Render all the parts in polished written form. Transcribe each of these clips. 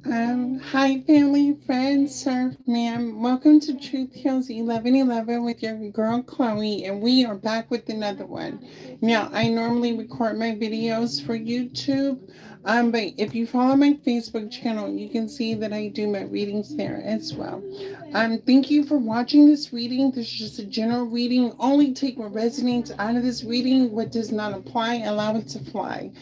Hi, family, friends, sir, ma'am. Welcome to Truth Heals 1111 with your girl Chloe, and we are back with another one. Now, I normally record my videos for YouTube, but if you follow my Facebook channel, you can see that I do my readings there as well. Thank you for watching this reading. This is just a general reading. Only take what resonates out of this reading. What does not apply, allow it to fly.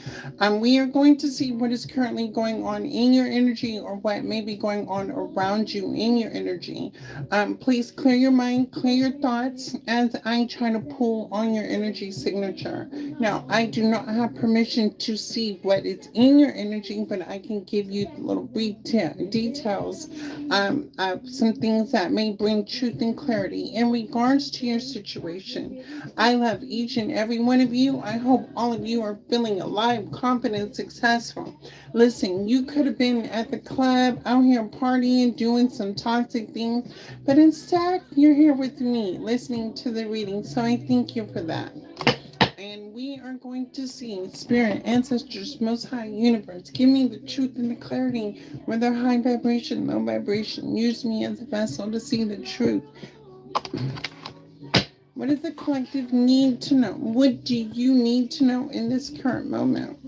We are going to see what is currently going on in your energy or what may be going on around you in your energy. Please clear your mind, clear your thoughts as I try to pull on your energy signature. Now, I do not have permission to see what is in your energy, but I can give you little brief details of some things that may bring truth and clarity in regards to your situation. I love each and every one of you. I hope all of you are feeling alive, confident, successful. Listen, you could have been at the club, out here partying, doing some toxic things, but instead you're here with me listening to the reading. So I thank you for that. And we are going to see Spirit, Ancestors, Most High Universe. Give me the truth and the clarity, whether high vibration, low vibration. Use me as a vessel to see the truth. What does the collective need to know? What do you need to know in this current moment?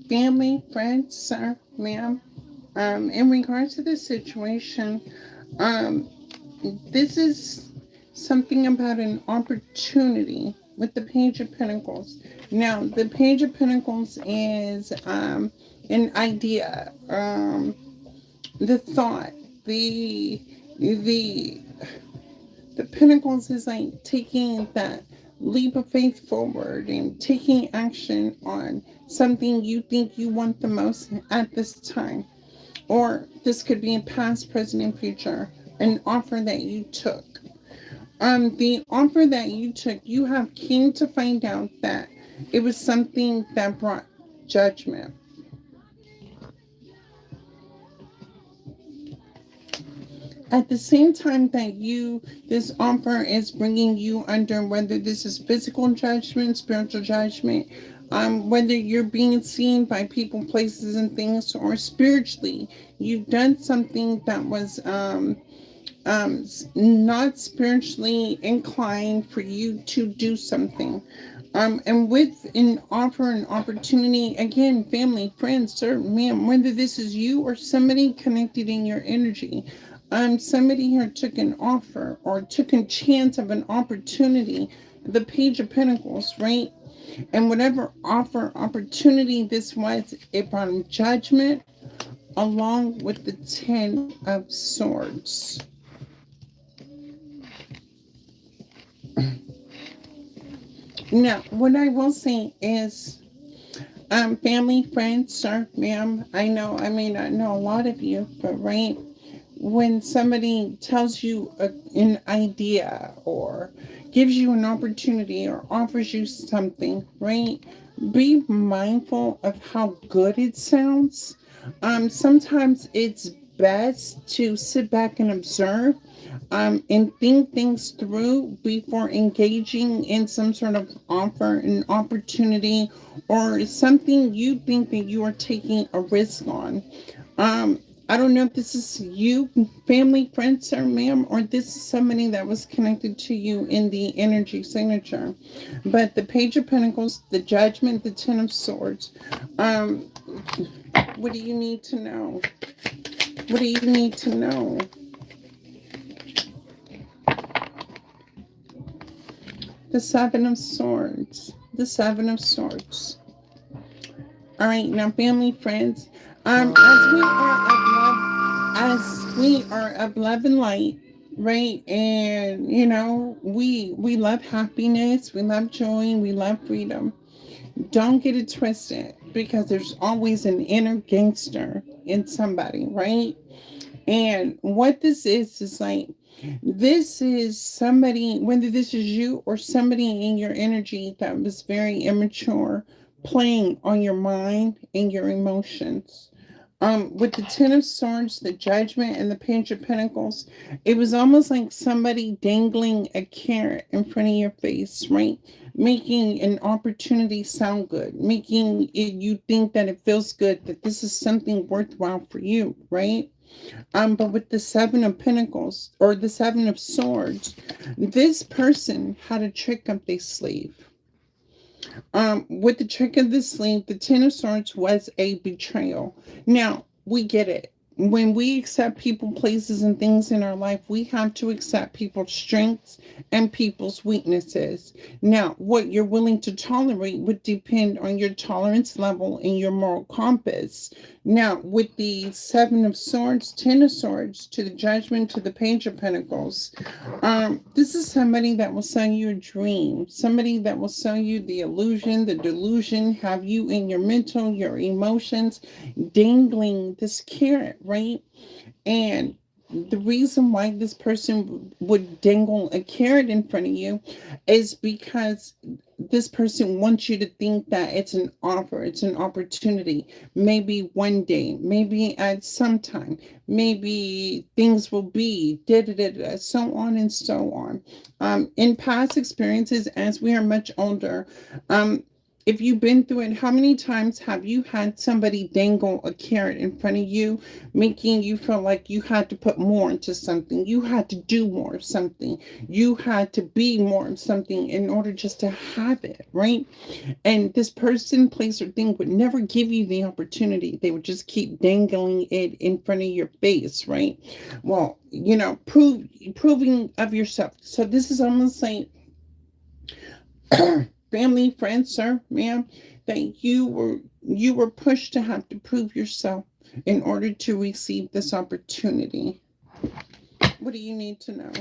Family, friends, sir, ma'am. In regards to this situation, um, this is something about an opportunity with the Page of Pentacles. Now, the Page of Pentacles is an idea, the thought, the the the Pentacles is like taking that leap of faith forward and taking action on something you think you want the most at this time. Or this could be in past, present, and future. An offer that you took. The offer that you took, you have came to find out that it was something that brought judgment. At the same time that this offer is bringing you under, whether this is physical judgment, spiritual judgment, whether you're being seen by people, places, and things, or spiritually, you've done something that was not spiritually inclined for you to do something. And with an offer, an opportunity, again, family, friends, sir, ma'am, whether this is you or somebody connected in your energy, somebody here took an offer or took a chance of an opportunity, the Page of Pentacles, right? And whatever offer, opportunity this was, it brought him judgment along with the Ten of Swords. Now, what I will say is, family, friends, sir, ma'am, I know I may not know a lot of you, but right, when somebody tells you an idea or gives you an opportunity or offers you something, right, be mindful of how good it sounds. Sometimes it's best to sit back and observe, and think things through before engaging in some sort of offer, an opportunity, or something you think that you are taking a risk on. I don't know if this is you, family, friends, or ma'am, or this is somebody that was connected to you in the energy signature. But the Page of Pentacles, the Judgment, the Ten of Swords. Um, what do you need to know? What do you need to know? The Seven of Swords. The Seven of Swords. All right, now, family, friends, as we are of love and light, right? And we love happiness, we love joy, we love freedom. Don't get it twisted, because there's always an inner gangster in somebody, right? And what this is like, this is somebody, whether this is you or somebody in your energy that was very immature, playing on your mind and your emotions. With the Ten of Swords, the Judgment, and the Page of Pentacles, it was almost like somebody dangling a carrot in front of your face, right? Making an opportunity sound good, making it you think that it feels good, that this is something worthwhile for you, right? But with the Seven of Pentacles or the Seven of Swords, this person had a trick up their sleeve. With the trick of the sleeve, the Ten of Swords was a betrayal. Now, we get it. When we accept people, places, and things in our life, we have to accept people's strengths and people's weaknesses. Now, what you're willing to tolerate would depend on your tolerance level and your moral compass. Now, with the Seven of Swords, Ten of Swords, to the Judgment, to the Page of Pentacles, this is somebody that will sell you a dream, somebody that will sell you the illusion, the delusion, have you in your mental, your emotions, dangling this carrot, right? And the reason why this person would dangle a carrot in front of you is because this person wants you to think that it's an offer, it's an opportunity. Maybe one day, maybe at some time, maybe things will be, da da da da, so on and so on. In past experiences, as we are much older, um, if you've been through it, how many times have you had somebody dangle a carrot in front of you, making you feel like you had to put more into something, you had to do more of something, you had to be more of something in order just to have it, right? And this person, place, or thing would never give you the opportunity. They would just keep dangling it in front of your face, right? Well, proving of yourself. So this is almost like family, friends, sir, ma'am, that you were pushed to have to prove yourself in order to receive this opportunity. What do you need to know?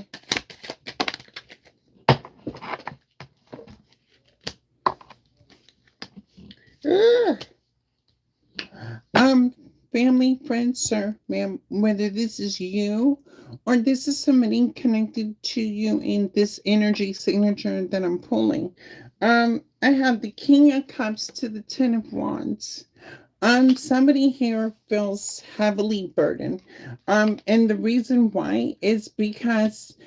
Ugh. Um, Family, friends, sir, ma'am, whether this is you or this is somebody connected to you in this energy signature that I'm pulling. I have the King of Cups to the Ten of Wands. Somebody here feels heavily burdened. And the reason why is because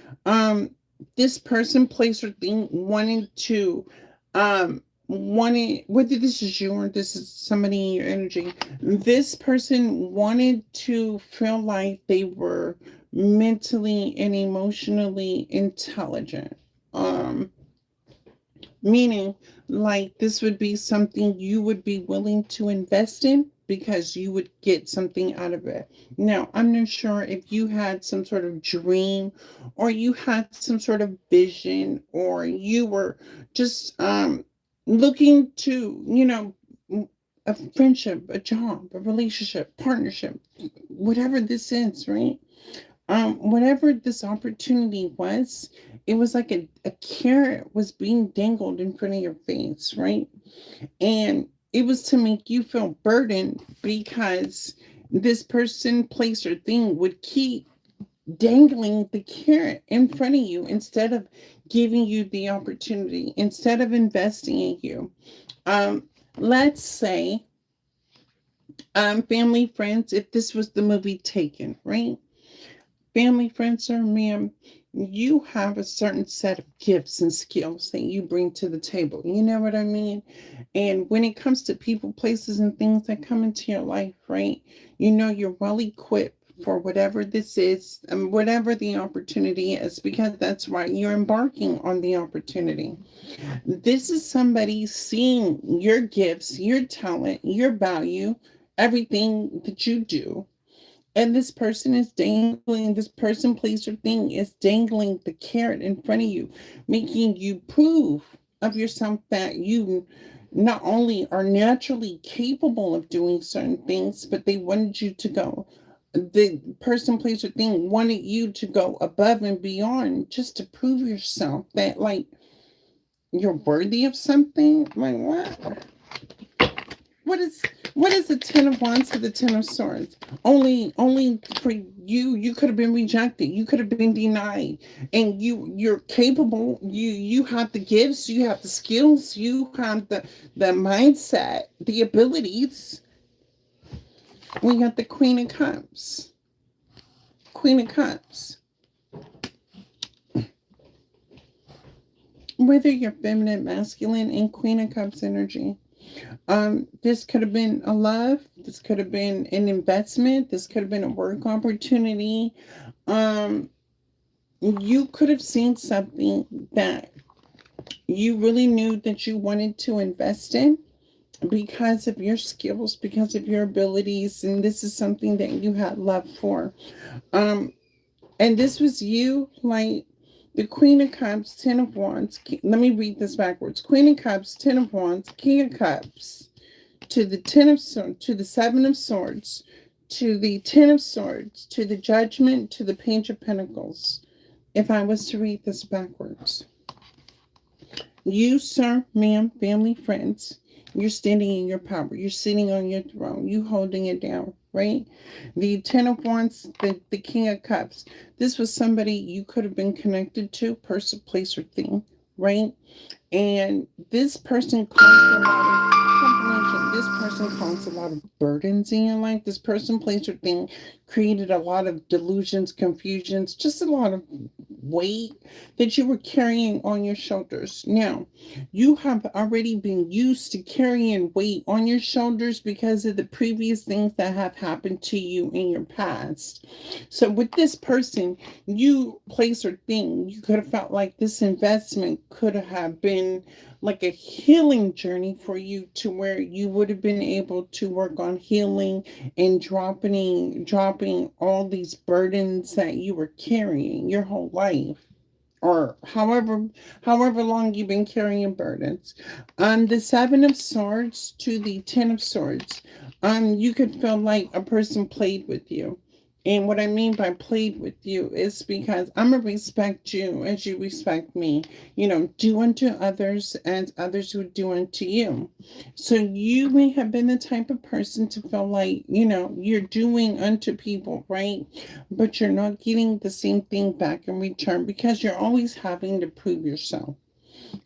this person, place, or thing wanted to wanted, whether this is you or this is somebody in your energy, this person wanted to feel like they were mentally and emotionally intelligent. Meaning, like, this would be something you would be willing to invest in because you would get something out of it. Now, I'm not sure if you had some sort of dream or you had some sort of vision or you were just looking to, a friendship, a job, a relationship, partnership, whatever this is, right? Whatever this opportunity was, it was like a carrot was being dangled in front of your face, right? And it was to make you feel burdened because this person, place, or thing would keep dangling the carrot in front of you instead of giving you the opportunity, instead of investing in you. Let's say, family, friends, if this was the movie Taken, right? Family, friends, sir, ma'am, you have a certain set of gifts and skills that you bring to the table. You know what I mean? And when it comes to people, places, and things that come into your life, right? You're well equipped for whatever this is and whatever the opportunity is, because that's right, you're embarking on the opportunity. This is somebody seeing your gifts, your talent, your value, everything that you do, and this person is dangling, this person, place, or thing is dangling the carrot in front of you, making you prove of yourself that you not only are naturally capable of doing certain things, but they wanted you to go. The person, place, or thing wanted you to go above and beyond just to prove yourself that, like, you're worthy of something. Like, what? what is what is the Ten of Wands to the Ten of Swords? Only for you, you could have been rejected. You could have been denied, and you're capable. You have the gifts. You have the skills. You have the mindset, the abilities. We got the Queen of Cups. Queen of Cups. Whether you're feminine, masculine, and Queen of Cups energy. This could have been a love. This could have been an investment. This could have been a work opportunity. Um, you could have seen something that you really knew that you wanted to invest in because of your skills, because of your abilities, and this is something that you had love for. Um, and this was you, like the Queen of Cups, Ten of Wands. Let me read this backwards. Queen of Cups, Ten of Wands, King of Cups, to the Ten of Swords, to the Seven of Swords, to the Ten of Swords, to the Judgment, to the Page of Pentacles. If I was to read this backwards, you, sir, ma'am, family, friends, you're standing in your power. You're sitting on your throne. You holding it down, right? The Ten of Wands, the King of Cups. This was somebody you could have been connected to, person, place, or thing, right? And this person caused a lot of comprehension. This person caused a lot of burdens in your life. This person, place, or thing created a lot of delusions, confusions, just a lot of weight that you were carrying on your shoulders. Now, you have already been used to carrying weight on your shoulders because of the previous things that have happened to you in your past. So, with this person, you, place, or thing, you could have felt like this investment could have been like a healing journey for you to where you would have been able to work on healing and dropping all these burdens that you were carrying your whole life, or however long you've been carrying burdens. The Seven of Swords to the Ten of Swords. You could feel like a person played with you. And what I mean by played with you is because I'm gonna respect you as you respect me. Do unto others as others would do unto you. So you may have been the type of person to feel like, you're doing unto people, right? But you're not getting the same thing back in return because you're always having to prove yourself.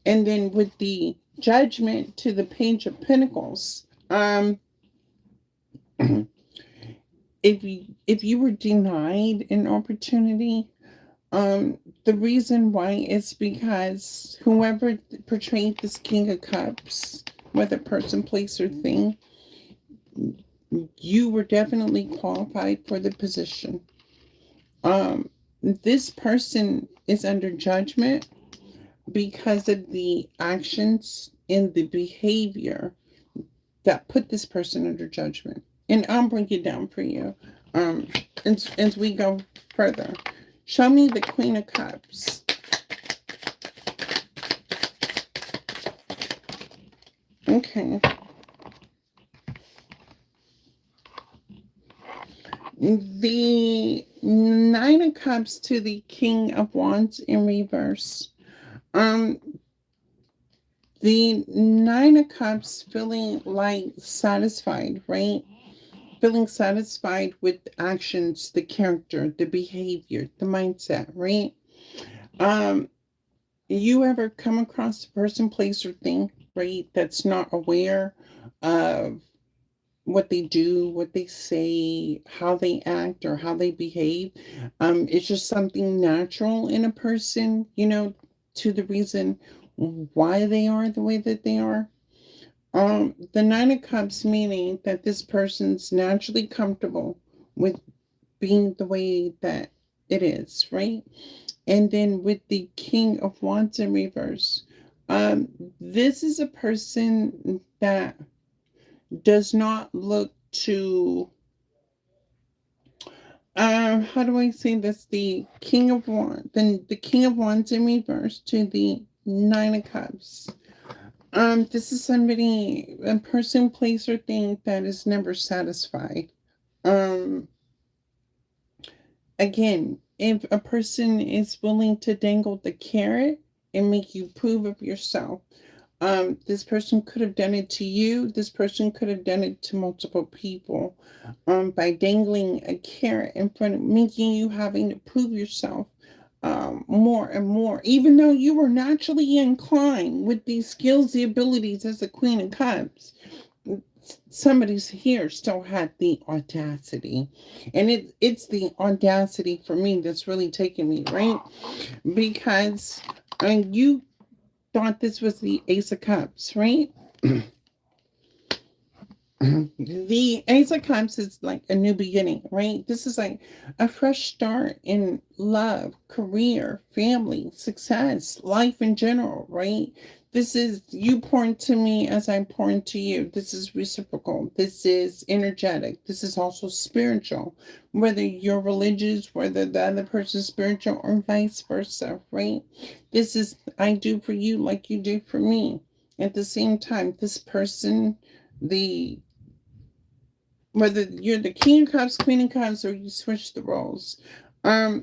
And then with the Judgment to the Page of Pentacles, if you were denied an opportunity, the reason why is because whoever portrayed this King of Cups, whether person, place, or thing, you were definitely qualified for the position. This person is under judgment because of the actions and the behavior that put this person under judgment. And I'll break it down for you as we go further. Show me the Queen of Cups. Okay. The Nine of Cups to the King of Wands in reverse. Um, the Nine of Cups feeling like satisfied, right? Feeling satisfied with actions, the character, the behavior, the mindset, right? Um, you ever come across a person, place, or thing, right, that's not aware of what they do, what they say, how they act, or how they behave? It's just something natural in a person, to the reason why they are the way that they are. The Nine of Cups meaning that this person's naturally comfortable with being the way that it is, right? And then with the King of Wands in reverse, this is a person that does not look to, how do I say this? The King of Wands, then the King of Wands in reverse to the Nine of Cups. This is somebody, a person, place, or thing that is never satisfied. Um, Again, if a person is willing to dangle the carrot and make you prove of yourself, This person could have done it to you. This person could have done it to multiple people. By dangling a carrot in front of making you having to prove yourself more and more, even though you were naturally inclined with these skills, the abilities as the Queen of Cups. Somebody's here still had the audacity, and it's the audacity for me that's really taking me, right? Because you thought this was the Ace of Cups, right? The Ace of Cups is like a new beginning, right? This is like a fresh start in love, career, family, success, life in general, right? This is you pouring to me as I pour into you. This is reciprocal. This is energetic. This is also spiritual. Whether you're religious, whether the other person's spiritual, or vice versa, right? This is I do for you like you do for me. At the same time, this person, the whether you're the king of cups, queen of cups, or you switch the roles.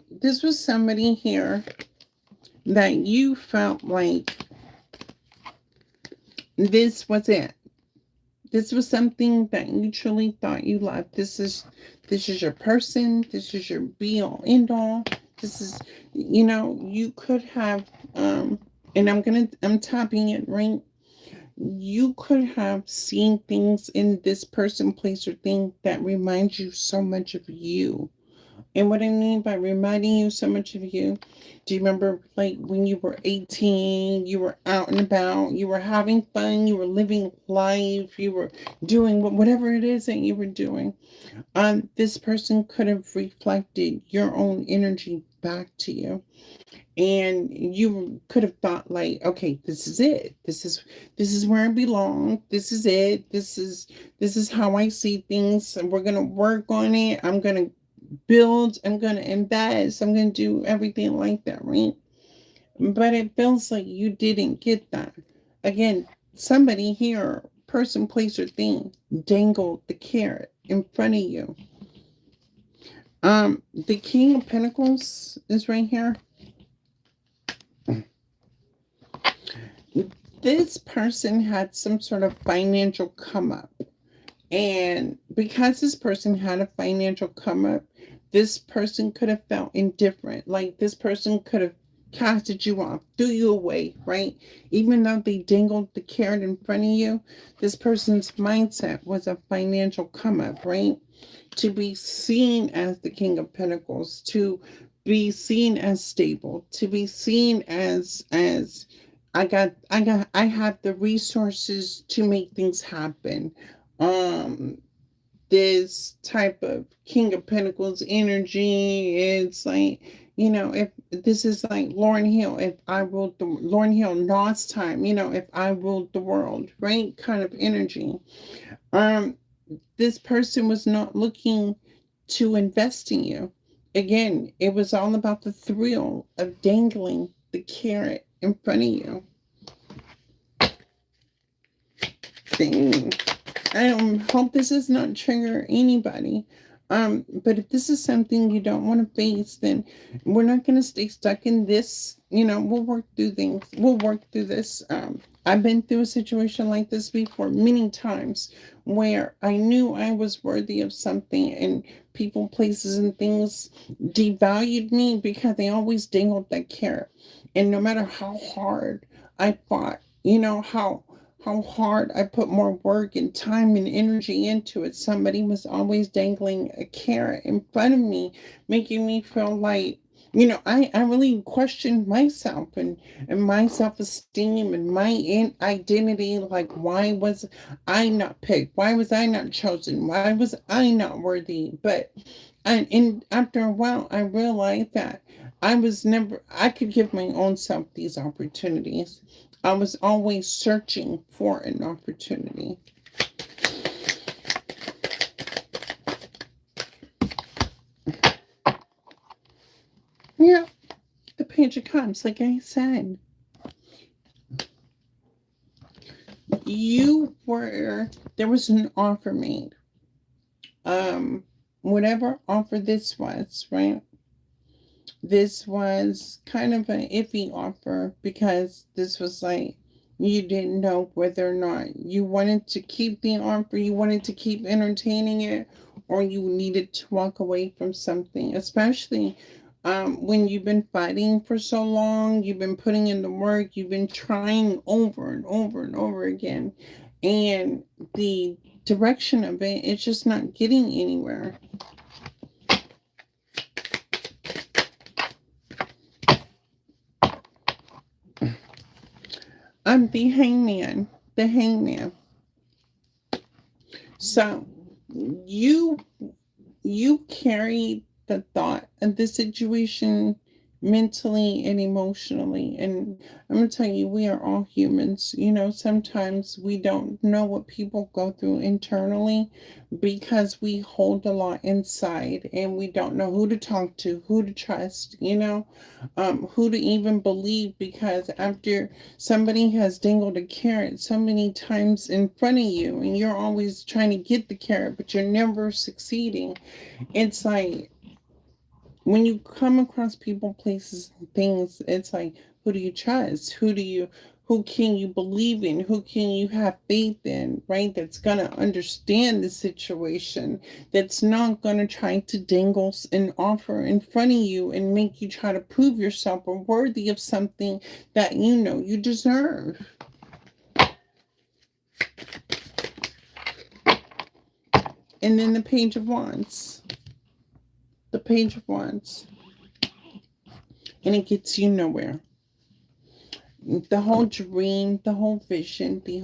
This was somebody here that you felt like this was it. This was something that you truly thought you loved. This is your person. This is your be all end all. This is you could have and I'm tapping it right. You could have seen things in this person, place, or thing that reminds you so much of you. And what I mean by reminding you so much of you, do you remember like when you were 18, you were out and about, you were having fun, you were living life, you were doing whatever it is that you were doing? This person could have reflected your own energy back to you, and you could have thought like, okay, this is it, this is where I belong, this is it, this is how I see things, and we're gonna work on it, I'm gonna build, I'm gonna invest, I'm gonna do everything like that, right? But it feels like you didn't get that. Again, somebody here, person, place, or thing, dangled the carrot in front of you. The King of Pentacles is right here. This person had some sort of financial come up. And because this person had a financial come up, this person could have felt indifferent. Like this person could have casted you off, threw you away, right? Even though they dangled the carrot in front of you, this person's mindset was a financial come up, right? To be seen as the King of Pentacles, to be seen as stable, to be seen as I have the resources to make things happen. Um this type of King of Pentacles energy, it's like, if this is like Lauren Hill, if I ruled the Lauren Hill Nas time, if I ruled the world, right? Kind of energy. Um, this person was not looking to invest in you. Again, it was all about the thrill of dangling the carrot in front of you. Thing. I hope this does not trigger anybody. But if this is something you don't want to face, then we're not going to stay stuck in this. We'll work through things. We'll work through this. I've been through a situation like this before many times where I knew I was worthy of something, and people, places, and things devalued me because they always dangled that carrot. And no matter how hard I fought, how hard I put more work and time and energy into it, somebody was always dangling a carrot in front of me, making me feel like, I really questioned myself and my self-esteem and my identity. Like, why was I not picked? Why was I not chosen? Why was I not worthy? And after a while, I realized that I could give my own self these opportunities. I was always searching for an opportunity. Yeah, the Page of Cups, like I said, there was an offer made. Whatever offer this was, right? This was kind of an iffy offer because this was like, You didn't know whether or not you wanted to keep the offer, you wanted to keep entertaining it, or you needed to walk away from something, especially when you've been fighting for so long, you've been putting in the work, you've been trying over and over and over again, and the direction of it, it's just not getting anywhere. I'm the hangman. The hangman. So you you carry the thought of the situation mentally and emotionally. And I'm going to tell you, we are all humans. You know, sometimes we don't know what people go through internally because we hold a lot inside and we don't know who to talk to, who to trust, who to even believe, because after somebody has dangled a carrot so many times in front of you and you're always trying to get the carrot, but you're never succeeding. It's like when you come across people, places, and things, it's like, who do you trust? Who can you believe in? Who can you have faith in, right? That's going to understand the situation, that's not going to try to dangle an offer in front of you and make you try to prove yourself or worthy of something that you know you deserve. And then the Page of Wands. The Page of Wands. And it gets you nowhere. The whole dream, the whole vision, the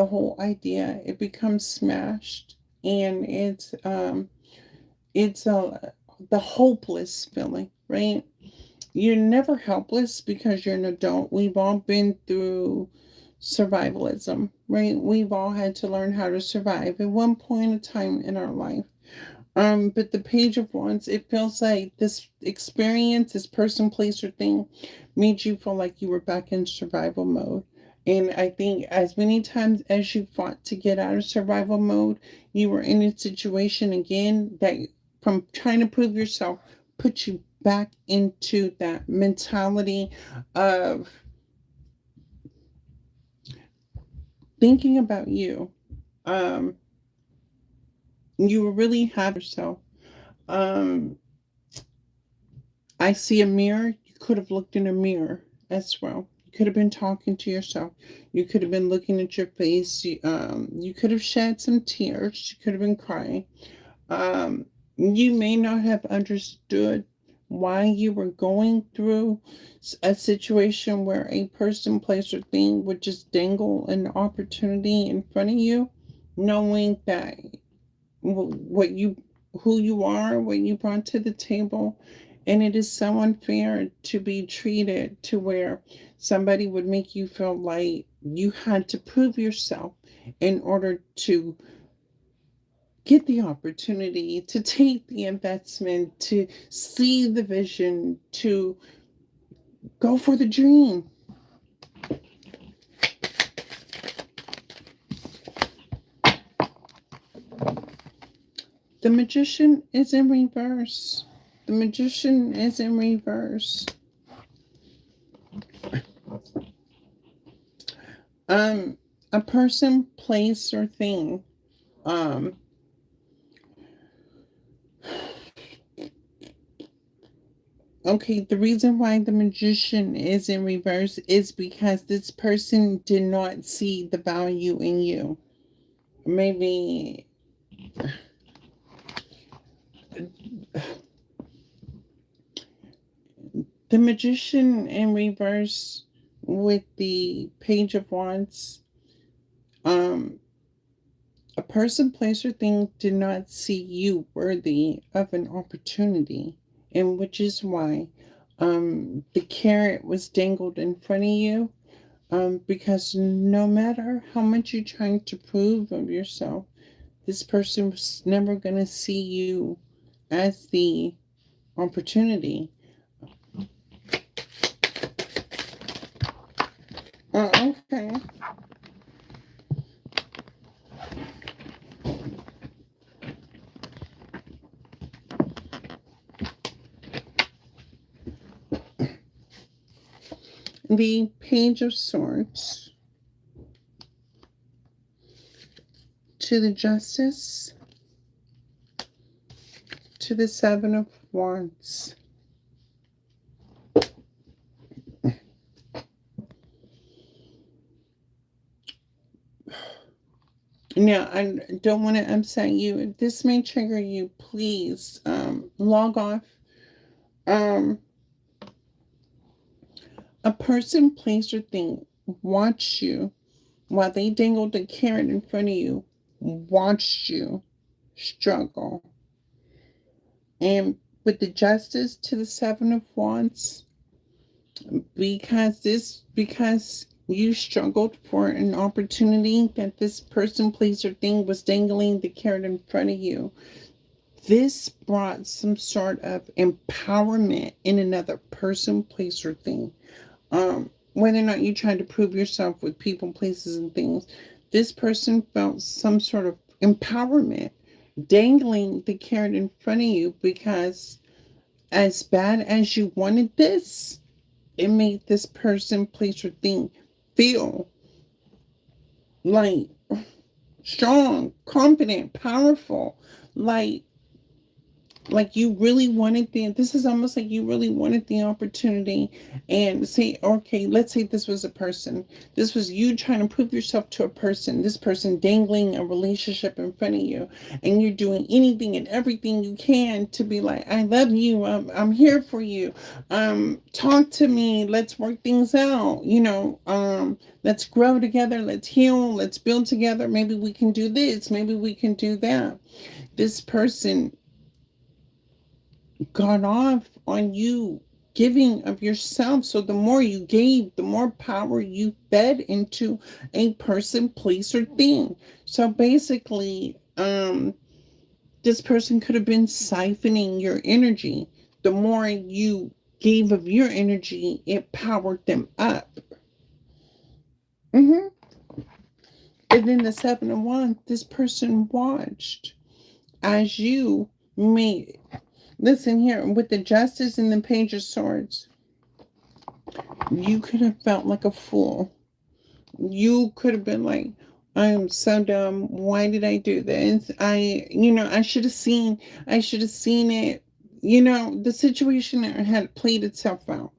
whole idea, it becomes smashed, and it's the hopeless feeling, right? You're never helpless because you're an adult. We've all been through survivalism, right? We've all had to learn how to survive at one point in time in our life. But the Page of Wands, it feels like this experience, this person, place, or thing made you feel like you were back in survival mode. And I think as many times as you fought to get out of survival mode, you were in a situation again that, from trying to prove yourself, put you back into that mentality of thinking about you. Um, you really have yourself. Um, I see a mirror. You could have looked in a mirror as well. You could have been talking to yourself. You could have been looking at your face. You could have shed some tears. You could have been crying. You may not have understood why you were going through a situation where a person, place, or thing would just dangle an opportunity in front of you, knowing that what you who you are, what you brought to the table, and it is so unfair to be treated to where somebody would make you feel like you had to prove yourself in order to get the opportunity, to take the investment, to see the vision, to go for the dream. The Magician is in reverse. The Magician is in reverse. Um, a person, place, or thing. Um, okay, the reason why the Magician is in reverse is because this person did not see the value in you. Maybe the Magician in reverse with the Page of Wands. Um, a person, place, or thing did not see you worthy of an opportunity, and which is why the carrot was dangled in front of you. Because no matter how much you're trying to prove of yourself, this person was never going to see you as the opportunity. Okay. The Page of Swords. to the Justice, to the Seven of Wands. Now, I don't want to upset you. If this may trigger you, please log off. Um, a person, place, or thing watched you while they dangled the carrot in front of you, watched you struggle. And with the Justice to the Seven of Wands, because you struggled for an opportunity that this person, place, or thing was dangling the carrot in front of you. This brought some sort of empowerment in another person, place, or thing. Whether or not you tried to prove yourself with people, places, and things, this person felt some sort of empowerment dangling the carrot in front of you, because as bad as you wanted this, it made this person, place, or thing feel like strong, confident, powerful, like you really wanted this is almost like you really wanted the opportunity. And say, okay, let's say this was a person, this was you trying to prove yourself to a person, this person dangling a relationship in front of you, and you're doing anything and everything you can to be like, I love you, I'm here for you, talk to me, let's work things out, let's grow together, let's heal, let's build together, maybe we can do this, maybe we can do that. This person got off on you giving of yourself. So the more you gave, the more power you fed into a person, place, or thing. So basically, this person could have been siphoning your energy. The more you gave of your energy, it powered them up. hmm And then the Seven of Wands, this person watched as you made. Listen here, with the Justice and the Page of Swords, you could have felt like a fool. You could have been like, I'm so dumb. Why did I do this? I should have seen it. The situation had played itself out.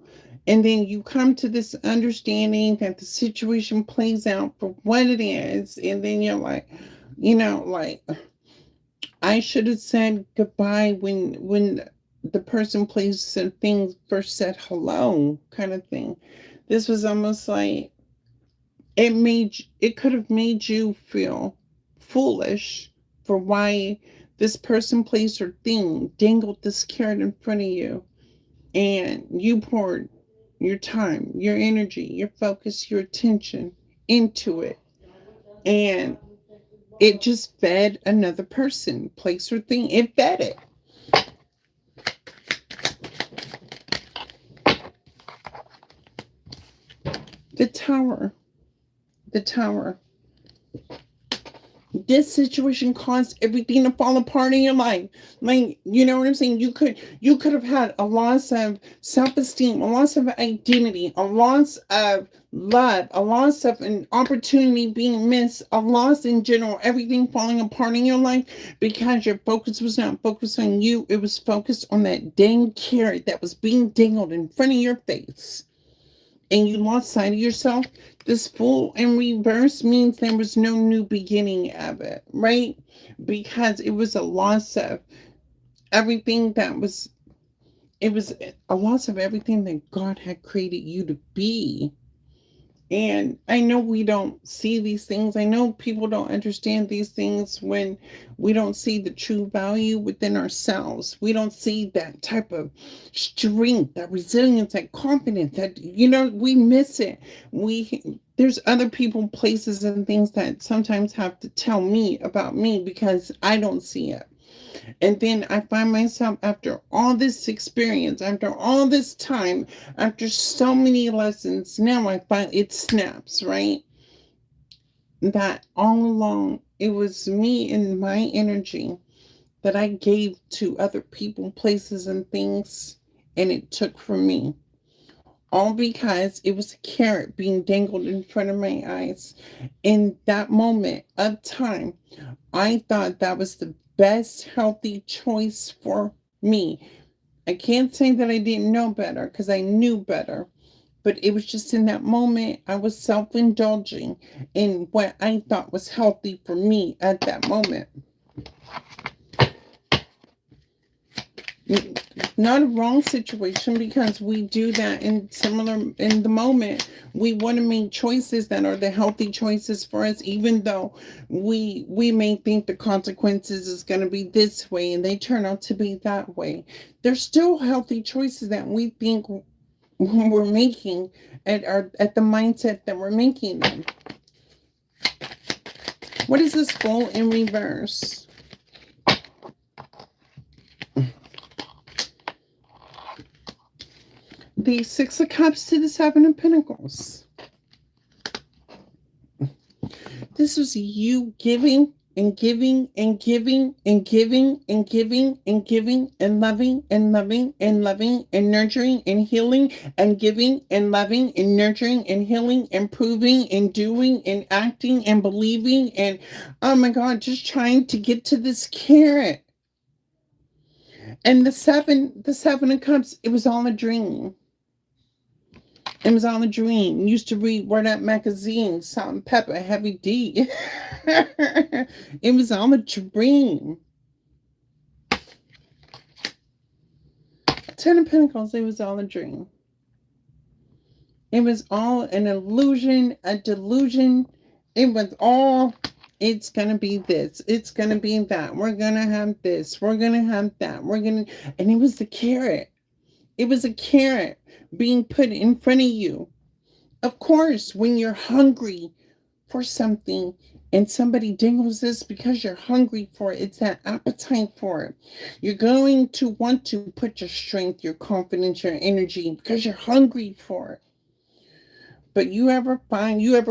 And then you come to this understanding that the situation plays out for what it is. And then you're like, like, I should have said goodbye when the person, place, and thing first said hello, kind of thing. This was almost like it could have made you feel foolish for why this person, place, or thing dangled this carrot in front of you, and you poured your time, your energy, your focus, your attention into it, and it just fed another person, place, or thing. It fed it. The Tower. The Tower. This situation caused everything to fall apart in your life. Like, you know what I'm saying? You could have had a loss of self-esteem, a loss of identity, a loss of love, a loss of an opportunity being missed, a loss in general, everything falling apart in your life because your focus was not focused on you. It was focused on that dang carrot that was being dangled in front of your face, and you lost sight of yourself. This Fool in reverse means there was no new beginning of it, right? Because it was a loss of everything it was a loss of everything that God had created you to be. And I know we don't see these things. I know people don't understand these things when we don't see the true value within ourselves. We don't see that type of strength, that resilience, that confidence, that, we miss it. There's other people, places, and things that sometimes have to tell me about me because I don't see it. And then I find myself, after all this experience, after all this time, after so many lessons, now I find it snaps, right? That all along it was me and my energy that I gave to other people, places, and things, and it took from me. all because it was a carrot being dangled in front of my eyes. In that moment of time, I thought that was the best healthy choice for me. I can't say that I didn't know better because I knew better, but it was just in that moment I was self indulging in what I thought was healthy for me at that moment. Not a wrong situation, because we do that in similar in the moment. We want to make choices that are the healthy choices for us, even though we may think the consequences is going to be this way and they turn out to be that way. There's still healthy choices that we think we're making at the mindset that we're making them. What is this full in reverse? The Six of Cups to the Seven of Pentacles. This was you giving and giving and giving and giving and giving and giving and loving and loving and loving and nurturing and healing and giving and loving and nurturing and healing and proving and doing and acting and believing and, oh my God, just trying to get to this carrot. And the seven of cups, it was all a dream. It was all a dream. Used to read Word Up magazine, Salt and Pepper, Heavy D. It was all a dream. Ten of Pentacles, it was all a dream. It was all an illusion, a delusion. It was all, it's going to be this. It's going to be that. We're going to have this. We're going to have that. And it was the carrot. It was a carrot being put in front of you. Of course, when you're hungry for something and somebody dingles this because you're hungry for it, it's that appetite for it. You're going to want to put your strength, your confidence, your energy because you're hungry for it. But you ever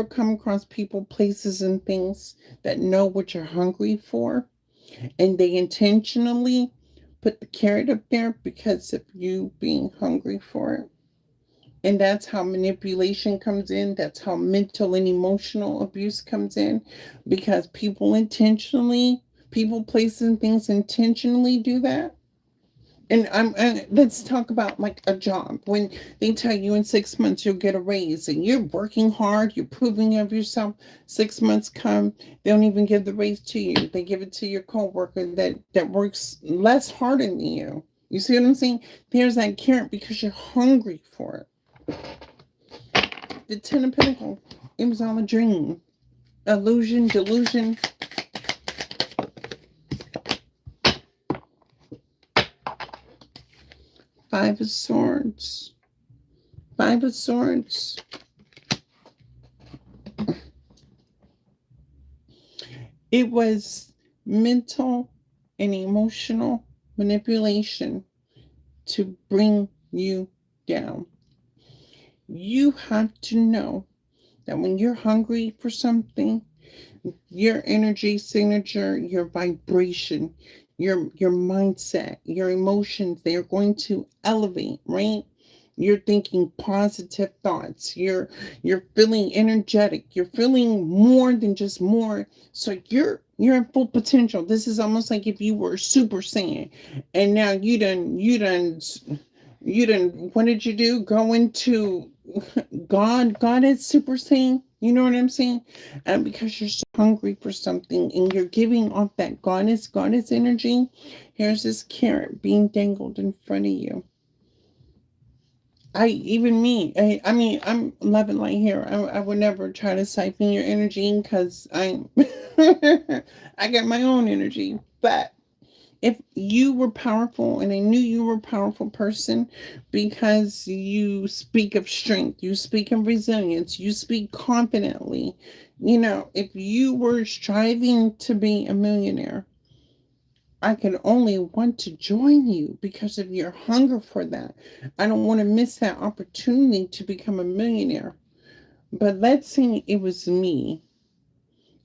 come across people, places, and things that know what you're hungry for, and they intentionally put the carrot up there because of you being hungry for it? And that's how manipulation comes in. That's how mental and emotional abuse comes in, because people, places, and things intentionally do that. And let's talk about like a job. When they tell you in 6 months you'll get a raise and you're working hard, you're proving of yourself. 6 months come, they don't even give the raise to you. They give it to your coworker that works less harder than you. You see what I'm saying? There's that carrot because you're hungry for it. The Ten of Pentacles, it was all a dream. Illusion, delusion. Five of Swords. Five of Swords. It was mental and emotional manipulation to bring you down. You have to know that when you're hungry for something, your energy signature, your vibration, your mindset, your emotions, they are going to elevate, right? You're thinking positive thoughts. You're feeling energetic. You're feeling more than just more. So you're in full potential. This is almost like if you were Super Saiyan, and now you done, what did you do? Go into God is Super Saiyan. You know what I'm saying? And because you're so hungry for something and you're giving off that goddess energy, here's this carrot being dangled in front of you. I mean, I'm loving light here. I would never try to siphon your energy because I'm, I got my own energy. But if you were powerful and I knew you were a powerful person because you speak of strength, you speak of resilience, you speak confidently, if you were striving to be a millionaire, I can only want to join you because of your hunger for that. I don't want to miss that opportunity to become a millionaire. But let's say it was me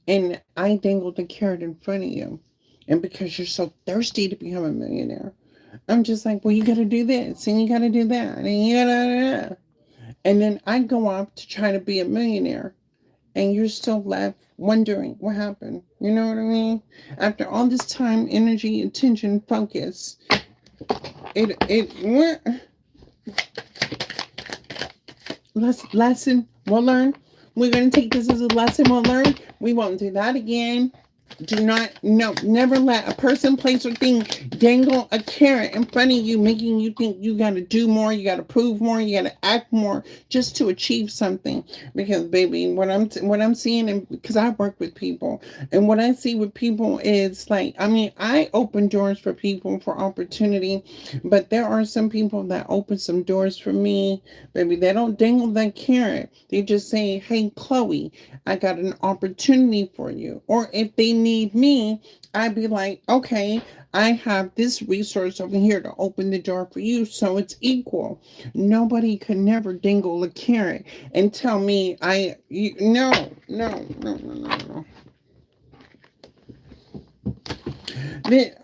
and I dangled a carrot in front of you. And because you're so thirsty to become a millionaire, I'm just like, well, you got to do this and you got to do that and you got to. And then I go off to try to be a millionaire. And you're still left wondering what happened. You know what I mean? After all this time, energy, attention, focus, it went. Lesson we'll learn. We're going to take this as a lesson we'll learn. We won't do that again. Do not, no, never let a person, place, or thing dangle a carrot in front of you, making you think you got to do more, you got to prove more, you got to act more just to achieve something. Because, baby, what I'm seeing, and because I work with people, and what I see with people is like, I mean, I open doors for people for opportunity, but there are some people that open some doors for me, baby. They don't dangle that carrot. They just say, "Hey, Chloe, I got an opportunity for you." Or if they need me, I'd be like, okay, I have this resource over here to open the door for you. So it's equal. Nobody could never dangle a carrot and tell me no, no, no, no, no, no.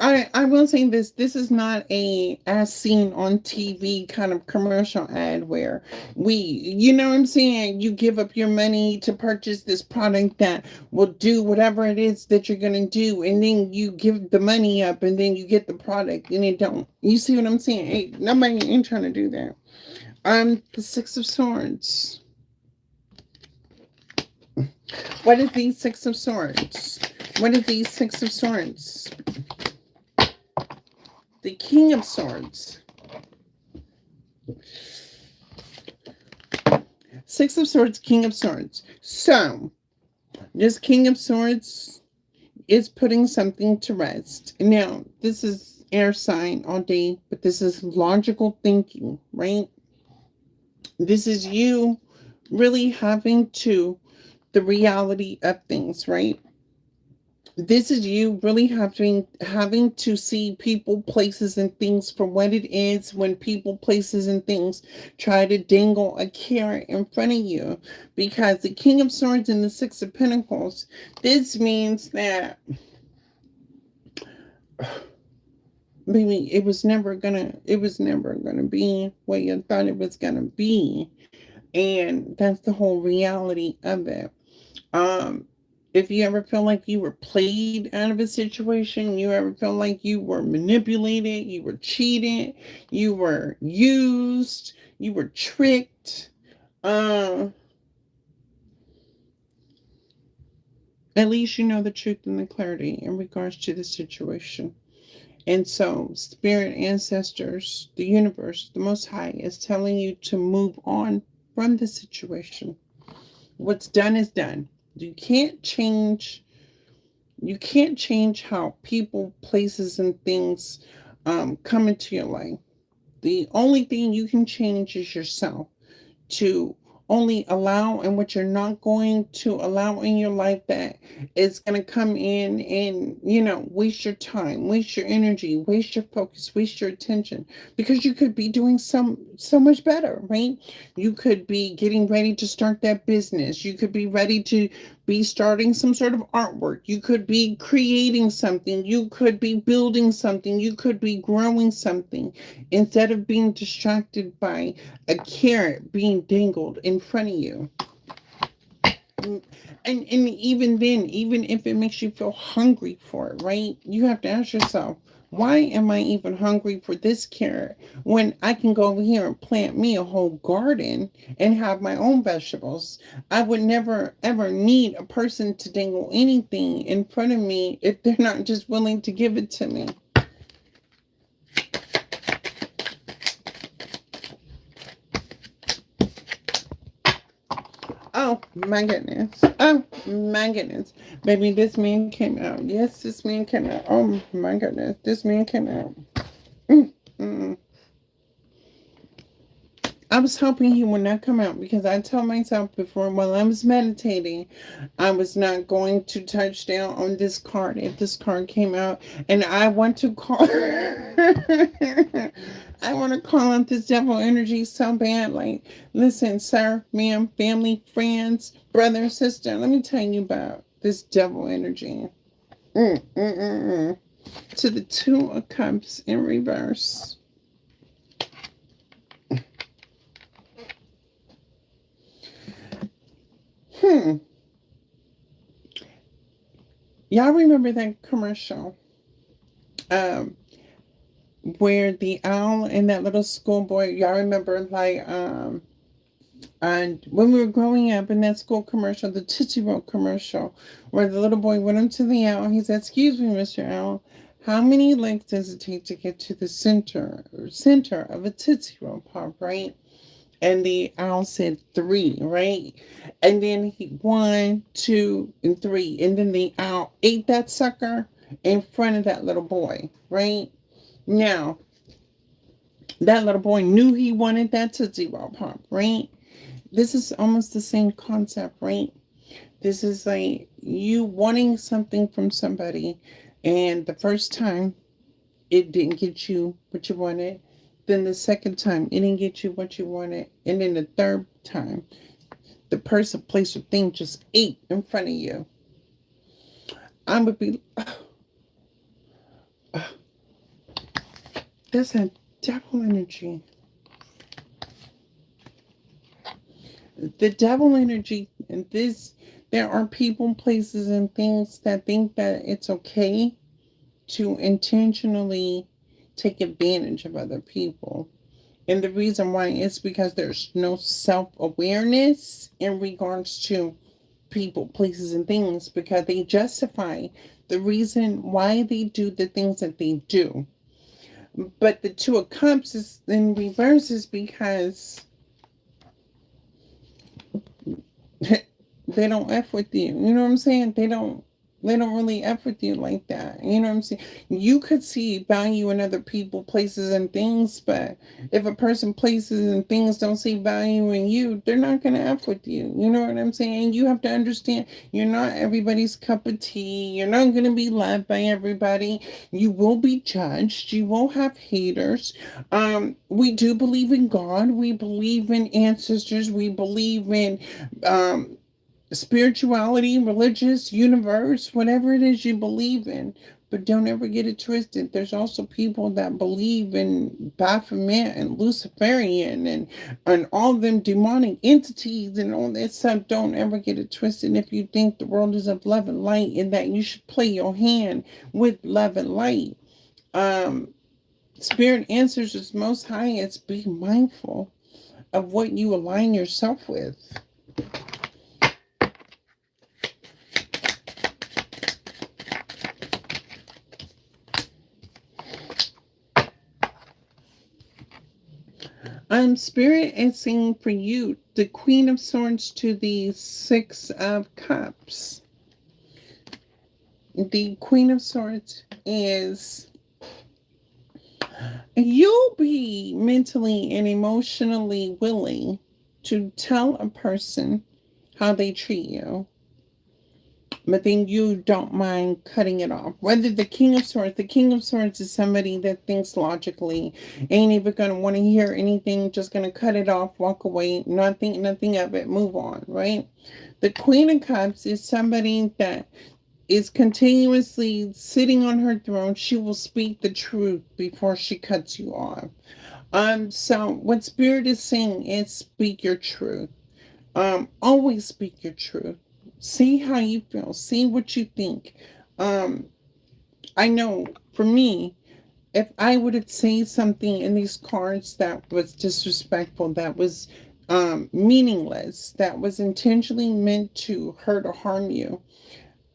I will say this. This is not a as seen on TV kind of commercial ad where you know what I'm saying, you give up your money to purchase this product that will do whatever it is that you're going to do, and then you give the money up and then you get the product and it don't. You see what I'm saying? Hey, nobody ain't trying to do that. The Six of Swords. What is the Six of Swords? What is the Six of Swords? The King of Swords. Six of Swords, King of Swords. So, this King of Swords is putting something to rest. Now, this is air sign all day, but this is logical thinking, right? This is you really having to the reality of things, right? This is you really having to see people, places, and things for what it is when people, places, and things try to dangle a carrot in front of you. Because the King of Swords and the Six of Pentacles, this means that maybe it was never gonna be what you thought it was gonna be. And that's the whole reality of it. Um, if you ever feel like you were played out of a situation, you ever feel like you were manipulated, you were cheated, you were used, you were tricked, uh, at least you know the truth and the clarity in regards to the situation. And so, spirit, ancestors, the universe, the Most High is telling you to move on from the situation. What's done is done. You can't change you can't change how people, places, and things come into your life. The only thing you can change is yourself, to only allow, and what you're not going to allow in your life that is going to come in and, waste your time, waste your energy, waste your focus, waste your attention, because you could be doing so much better, right? You could be getting ready to start that business. You could be ready to be starting some sort of artwork. You could be creating something. You could be building something. You could be growing something, instead of being distracted by a carrot being dangled in front of you. And even then, even if it makes you feel hungry for it, right? You have to ask yourself, why am I even hungry for this carrot when I can go over here and plant me a whole garden and have my own vegetables? I would never ever need a person to dangle anything in front of me if they're not just willing to give it to me. Oh my goodness. Oh my goodness. Baby, this man came out. Yes, this man came out. Oh my goodness. This man came out. Mm, mm. I was hoping he would not come out, because I told myself before, while I was meditating, I was not going to touch down on this card if this card came out. And I want to call I want to call out this devil energy so bad. Like, listen, sir, ma'am, family, friends, brother, sister, let me tell you about this devil energy. Mm, mm, mm, mm. To the Two of Cups in reverse. Y'all remember that commercial? Um, where the owl and that little schoolboy, y'all remember, like, and when we were growing up in that school commercial, the Tootsie Roll commercial, where the little boy went up to the owl, he said, "Excuse me, Mr. Owl, how many licks does it take to get to the center of a Tootsie Roll pop, right?" And the owl said three, right? And then he one, two, and three. And then the owl ate that sucker in front of that little boy, right? Now, that little boy knew he wanted that Tootsie Roll Pop, right? This is almost the same concept, right? This is like you wanting something from somebody, and the first time it didn't get you what you wanted. Then the second time it didn't get you what you wanted. And then the third time, the person, place, or thing just ate in front of you. I would be, that's a devil energy. The devil energy, and this, there are people, places, and things that think that it's okay to intentionally take advantage of other people. And the reason why is because there's no self awareness in regards to people, places, and things, because they justify the reason why they do the things that they do. But the Two of Cups is in reverse is because they don't F with you. You know what I'm saying? They don't really F with you like that. You know what I'm saying? You could see value in other people, places, and things, but if a person, places, and things don't see value in you, they're not gonna F with you. You know what I'm saying? You have to understand you're not everybody's cup of tea. You're not gonna be loved by everybody. You will be judged. You will have haters. We do believe in God. We believe in ancestors. We believe in um spirituality, religious, universe, whatever it is you believe in. But don't ever get it twisted. There's also people that believe in Baphomet and Luciferian and all them demonic entities and all that stuff. Don't ever get it twisted. If you think the world is of love and light and that you should play your hand with love and light, um, Spirit answers is most high. It's be mindful of what you align yourself with. Spirit is saying for you, the Queen of Swords to the Six of Cups. The Queen of Swords is you'll be mentally and emotionally willing to tell a person how they treat you, but then you don't mind cutting it off. Whether the King of Swords is somebody that thinks logically, ain't even gonna want to hear anything, just gonna cut it off, walk away, not think nothing of it, move on, right? The Queen of Cups is somebody that is continuously sitting on her throne. She will speak the truth before she cuts you off. So what Spirit is saying is speak your truth. Always speak your truth. See how you feel. See what you think. Um, I know for me, if I would have said something in these cards that was disrespectful, that was meaningless, that was intentionally meant to hurt or harm you,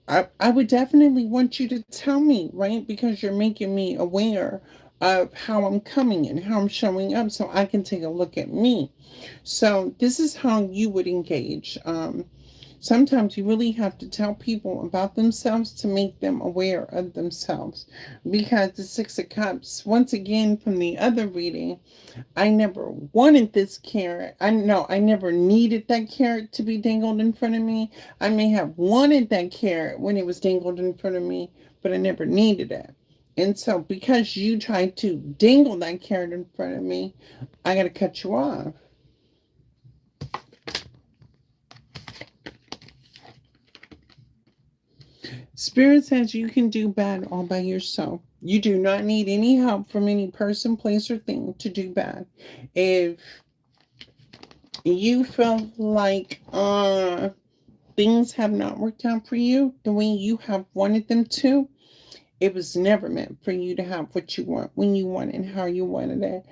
I would definitely want you to tell me, right? Because you're making me aware of how I'm coming and how I'm showing up so I can take a look at me. So this is how you would engage. Sometimes you really have to tell people about themselves to make them aware of themselves. Because the Six of Cups, once again from the other reading, I never wanted this carrot. I know I never needed that carrot to be dangled in front of me. I may have wanted that carrot when it was dangled in front of me, but I never needed it. And so, because you tried to dangle that carrot in front of me, I got to cut you off. Spirit says you can do bad all by yourself. You do not need any help from any person, place, or thing to do bad. If you feel like things have not worked out for you the way you have wanted them to, it was never meant for you to have what you want when you want it and how you wanted it.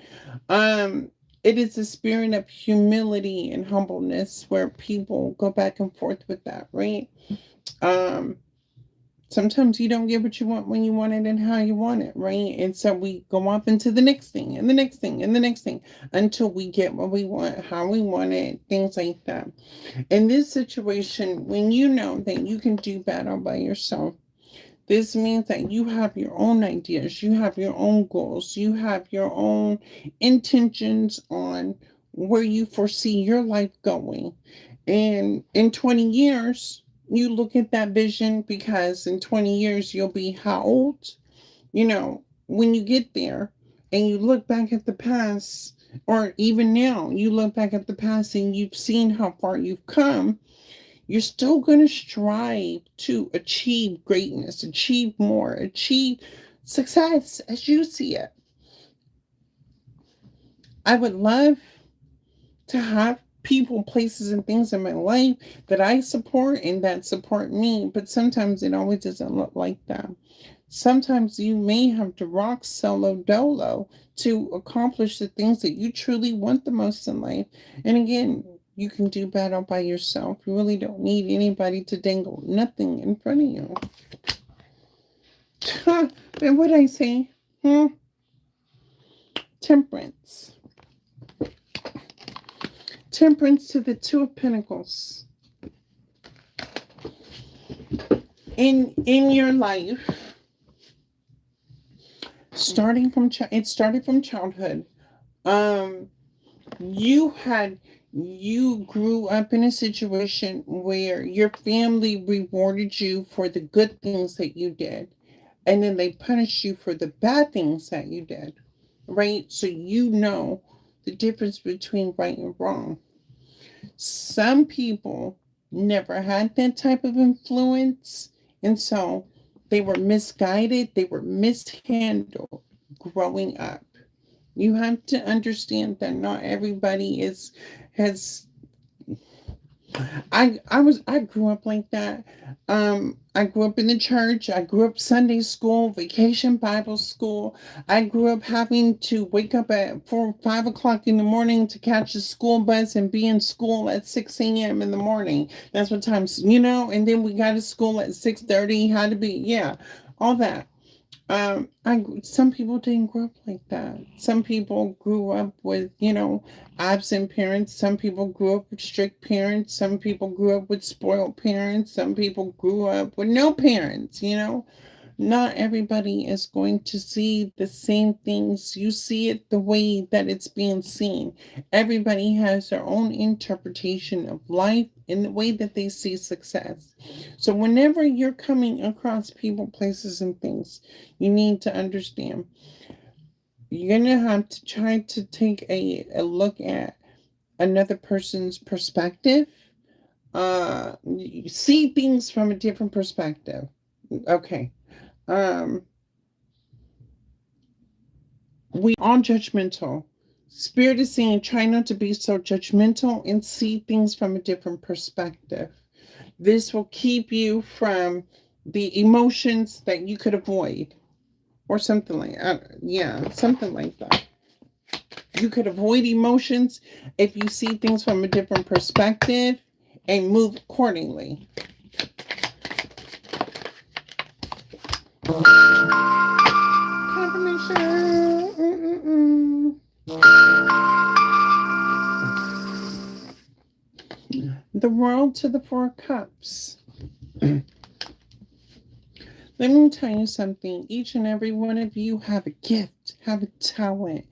Um, it is a spirit of humility and humbleness where people go back and forth with that, right? Um, Sometimes you don't get what you want when you want it and how you want it, right? And so we go off into the next thing and the next thing and the next thing until we get what we want, how we want it, things like that. In this situation, when you know that you can do battle by yourself, this means that you have your own ideas, you have your own goals, you have your own intentions on where you foresee your life going. And in 20 years, you look at that vision because in 20 years, you'll be how old? When you get there and you look back at the past, or even now, you look back at the past and you've seen how far you've come, you're still going to strive to achieve greatness, achieve more, achieve success as you see it. I would love to have people, places, and things in my life that I support and that support me, but sometimes it always doesn't look like that. Sometimes you may have to rock solo dolo to accomplish the things that you truly want the most in life. And again, you can do battle by yourself. You really don't need anybody to dangle nothing in front of you. And what I say? Temperance. Temperance to the Two of Pentacles. In your life, it started from childhood. You grew up in a situation where your family rewarded you for the good things that you did, and then they punished you for the bad things that you did, right? So you know the difference between right and wrong. Some people never had that type of influence, and so they were misguided, they were mishandled growing up. You have to understand that not everybody is has I grew up like that. I grew up in the church. I grew up Sunday school, vacation Bible school. I grew up having to wake up at 4 or 5 o'clock in the morning to catch a school bus and be in school at 6 a.m. in the morning. That's what times, and then we got to school at 6:30. Had to be, yeah, all that. Some people didn't grow up like that. Some people grew up with, absent parents. Some people grew up with strict parents. Some people grew up with spoiled parents. Some people grew up with no parents. Not everybody is going to see the same things. You see it the way that it's being seen. Everybody has their own interpretation of life and the way that they see success. So whenever you're coming across people, places, and things, you need to understand you're going to have to try to take a look at another person's perspective. You see things from a different perspective. Okay. We are judgmental. Spirit is saying try not to be so judgmental and see things from a different perspective. This will keep you from the emotions that you could avoid, or something like something like that. You could avoid emotions if you see things from a different perspective and move accordingly. Confirmation. The World to the Four Cups. Let me tell you something. Each and every one of you have a gift, have a talent.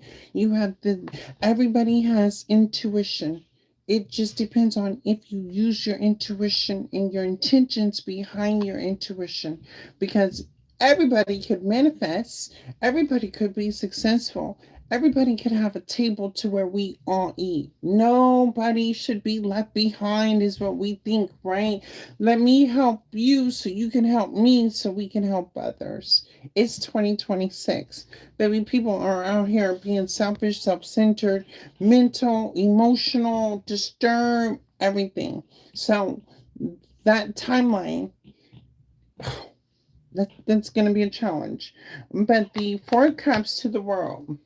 Everybody has intuition. It just depends on if you use your intuition and your intentions behind your intuition. Because everybody could manifest, everybody could be successful, everybody could have a table to where we all eat. Nobody should be left behind, is what we think, right? Let me help you so you can help me so we can help others. It's 2026. Baby, people are out here being selfish, self centered, mental, emotional, disturbed, everything. So that timeline, that's going to be a challenge. But the four cups to the world,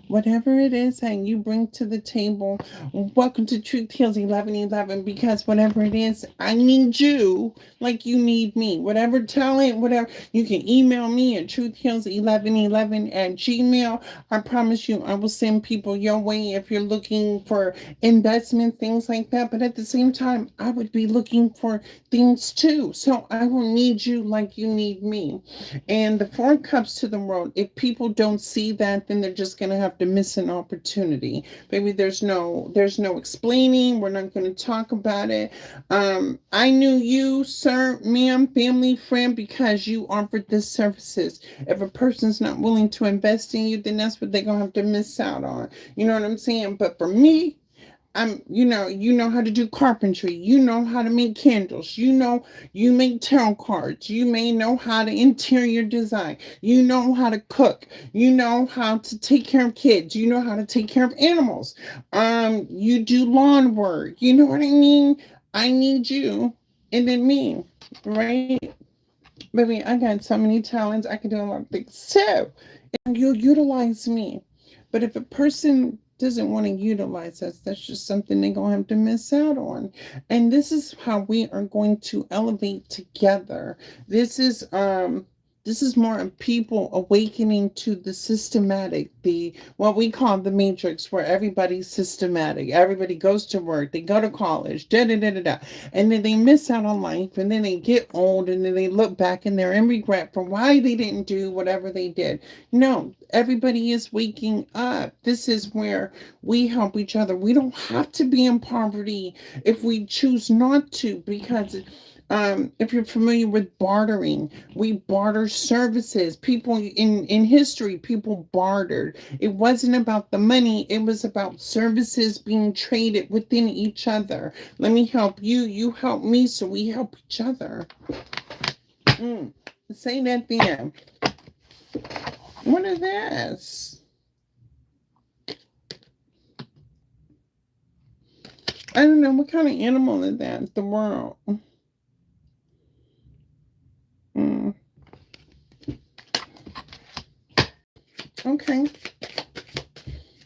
whatever it is that you bring to the table, welcome to Truth Heals 1111. Because whatever it is, I need you like you need me. Whatever talent, whatever, you can email me at truthheals1111 at gmail. I promise you, I will send people your way if you're looking for investment, things like that. But at the same time, I would be looking for things too. So I will need you like you need me. And the four cups to the world, if people don't see that, then they're just going to have to miss an opportunity. Maybe there's no explaining. We're not going to talk about it. I knew you, sir, ma'am, family, friend, because you offered this services. If a person's not willing to invest in you, then that's what they're going to have to miss out on. You know what I'm saying? But for me, you know how to do carpentry, you know how to make candles, you make tarot cards, you may know how to interior design, you know how to cook, you know how to take care of kids, you know how to take care of animals, you do lawn work, you know what I mean? I need you and then me, right? Baby, I got so many talents, I can do a lot of things too, and you'll utilize me. But if a person doesn't want to utilize us, that's just something they're going to have to miss out on. And this is how we are going to elevate together. This is this is more of people awakening to the systematic, the what we call the matrix, where everybody's systematic. Everybody goes to work, they go to college, da da da da da, and then they miss out on life, and then they get old, and then they look back and they're in regret for why they didn't do whatever they did. No, everybody is waking up. This is where we help each other. We don't have to be in poverty if we choose not to, because if you're familiar with bartering, we barter services. People in history, people bartered. It wasn't about the money, it was about services being traded within each other. Let me help you, you help me, so we help each other. Say that then. What is this? I don't know. What kind of animal is that? The world. Mm. Okay.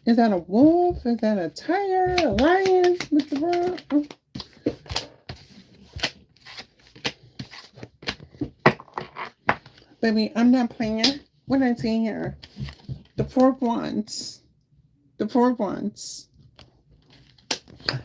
Is that a wolf? Is that a tiger? A lion with the world? Oh. Baby, I'm not playing. What I see here? The four wands. The four wands.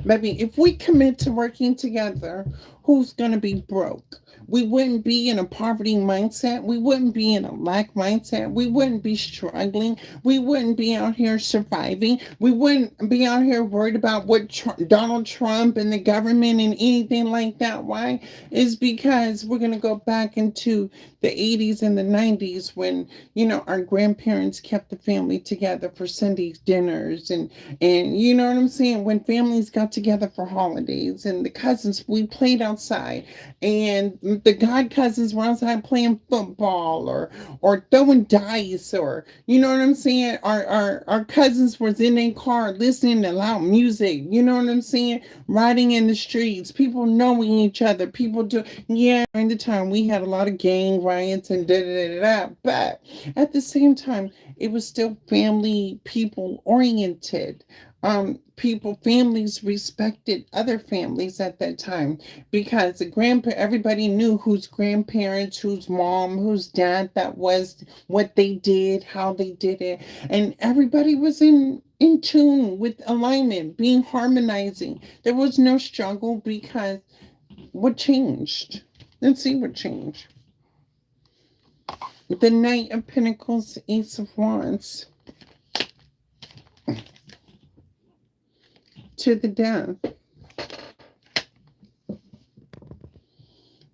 Baby, if we commit to working together, who's going to be broke? We wouldn't be in a poverty mindset. We wouldn't be in a lack mindset. We wouldn't be struggling. We wouldn't be out here surviving. We wouldn't be out here worried about what Donald Trump and the government and anything like that. Why? Is because we're going to go back into the 80s and the 90s when, our grandparents kept the family together for Sunday dinners, and you know what I'm saying? When families got together for holidays, and the cousins, we played outside, and the god cousins were outside playing football or throwing dice, or you know what I'm saying? Our cousins was in their car listening to loud music, you know what I'm saying? Riding in the streets, people knowing each other, people do, yeah, during the time we had a lot of gang riots and da da da da, but at the same time, it was still family, people oriented. Families respected other families at that time, because everybody knew whose grandparents, whose mom, whose dad that was, what they did, how they did it, and everybody was in tune with alignment, being harmonizing. There was no struggle, because what changed? Let's see what changed. The Knight of Pentacles, Ace of Wands, to the Death.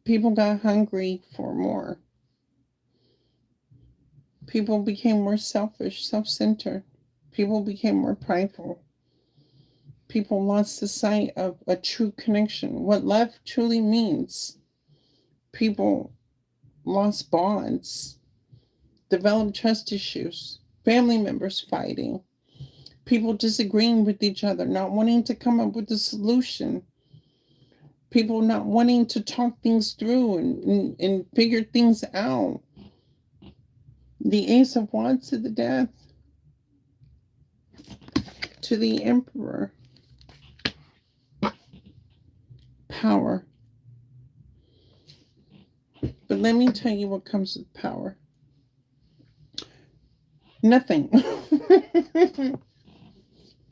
People got hungry for more. People became more selfish, self-centered. People became more prideful. People lost the sight of a true connection, what love truly means. People lost bonds, developed trust issues, family members fighting, people disagreeing with each other, not wanting to come up with a solution. People not wanting to talk things through and figure things out. The Ace of Wands to the Death. To the Emperor. Power. But let me tell you what comes with power. Nothing.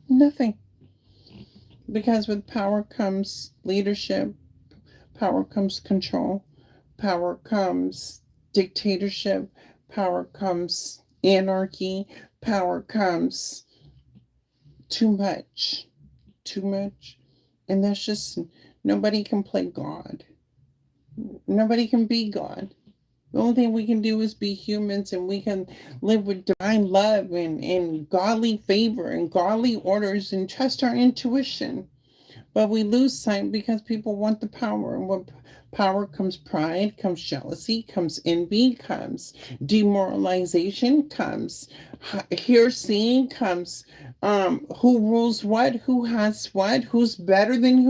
Nothing. Because with power comes leadership. Power comes control. Power comes dictatorship. Power comes anarchy. Power comes too much. Too much. And that's just, nobody can play God. Nobody can be God. The only thing we can do is be humans, and we can live with divine love and godly favor and godly orders and trust our intuition. But we lose sight because people want the power. And with power comes pride, comes jealousy, comes envy, comes demoralization, comes hearsay, comes who rules what, who has what, who's better than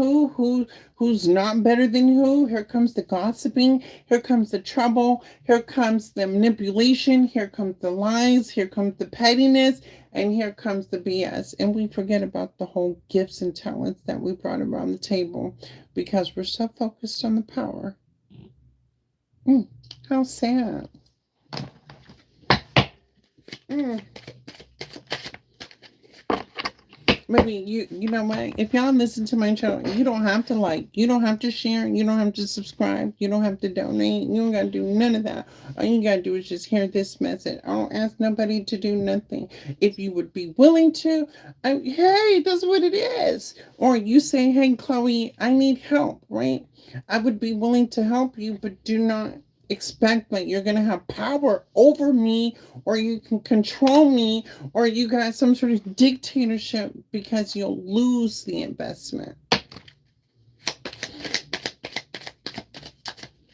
who's not better than who. Here comes the gossiping, here comes the trouble, here comes the manipulation, here comes the lies, here comes the pettiness, and here comes the BS. And we forget about the whole gifts and talents that we brought around the table because we're so focused on the power. How sad. Maybe you know what? If y'all listen to my channel, you don't have to like, you don't have to share, you don't have to subscribe, you don't have to donate, you don't got to do none of that. All you got to do is just hear this message. I don't ask nobody to do nothing. If you would be willing to, hey, that's what it is. Or you say, hey, Chloe, I need help, right? I would be willing to help you, but do not expect that you're going to have power over me, or you can control me, or you got some sort of dictatorship, because you'll lose the investment.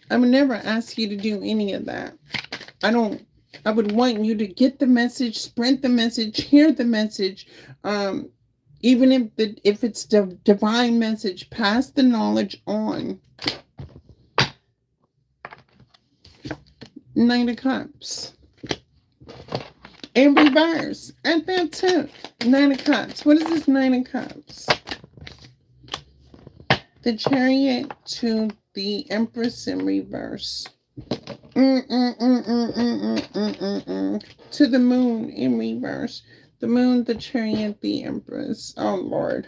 I would never ask you to do any of that. I would want you to get the message, spread the message, hear the message, even if it's the divine message, pass the knowledge on. Nine of Cups. In reverse. At that too. Nine of Cups. What is this Nine of Cups? The Chariot to the Empress in reverse. To the Moon in reverse. The Moon, the Chariot, the Empress. Oh, Lord.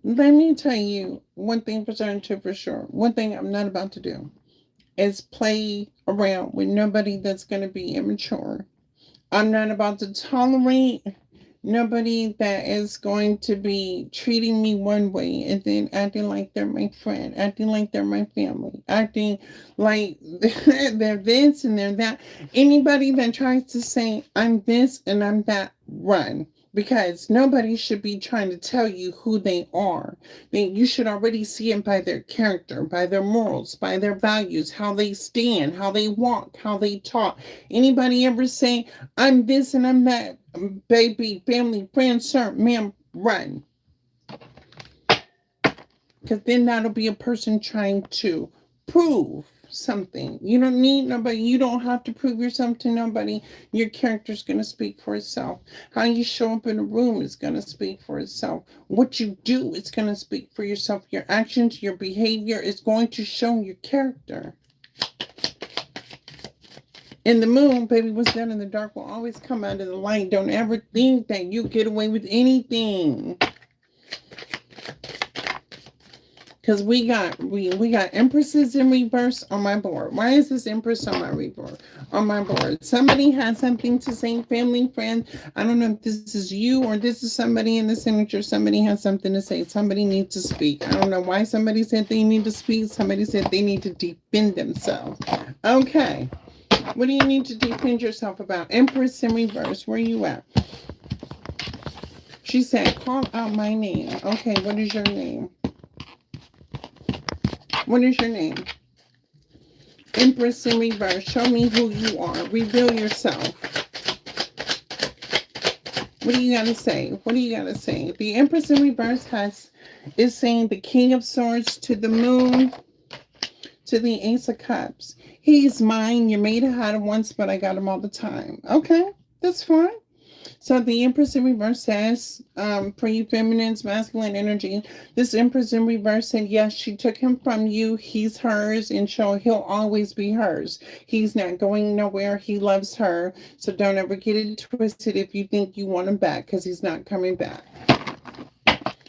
Let me tell you one thing for certain, for sure. One thing I'm not about to do is play around with nobody that's going to be immature. I'm not about to tolerate nobody that is going to be treating me one way and then acting like they're my friend, acting like they're my family, acting like they're this and they're that. Anybody that tries to say I'm this and I'm that, run. Because nobody should be trying to tell you who they are. You should already see it by their character, by their morals, by their values, how they stand, how they walk, how they talk. Anybody ever say, I'm this and I'm that, baby, family, friend, sir, ma'am, run. Because then that'll be a person trying to prove something. You don't need nobody. You don't have to prove yourself to nobody. Your character's going to speak for itself. How you show up in a room is going to speak for itself. What you do is going to speak for yourself. Your actions, your behavior is going to show your character. And the moon, baby, what's done in the dark will always come out of the light. Don't ever think that you get away with anything. Because we got empresses in reverse on my board. Why is this empress on my board? Somebody has something to say, family, friend. I don't know if this is you or this is somebody in the signature. Somebody has something to say. Somebody needs to speak. I don't know why somebody said they need to speak. Somebody said they need to defend themselves. Okay. What do you need to defend yourself about? Empress in reverse. Where are you at? She said, call out my name. Okay, what is your name? What is your name? Empress in reverse. Show me who you are. Reveal yourself. What do you got to say? What do you got to say? The Empress in reverse is saying the King of Swords to the Moon, to the Ace of Cups. He's mine. You may have had him once, but I got him all the time. Okay, that's fine. So the Empress in reverse says, for you feminines, masculine energy, this Empress in reverse said, yes, she took him from you. He's hers, and he'll always be hers. He's not going nowhere. He loves her. So don't ever get it twisted if you think you want him back, because he's not coming back.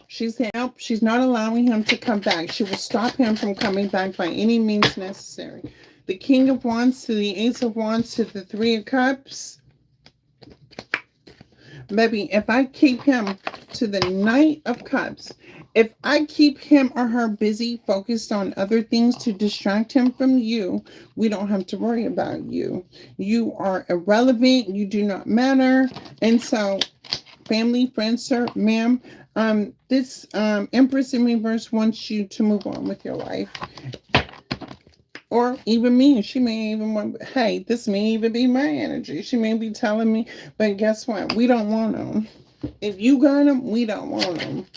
She's not allowing him to come back. She will stop him from coming back by any means necessary. The King of Wands to the Ace of Wands to the Three of Cups. Baby, if I keep him to the Knight of Cups, if I keep him or her busy, focused on other things to distract him from you, we don't have to worry about you. You are irrelevant. You do not matter. And so, family, friends, sir, ma'am, this Empress in reverse wants you to move on with your life. Or even me, she may even want, hey, this may even be my energy. She may be telling me, but guess what? We don't want them. If you got them, we don't want them.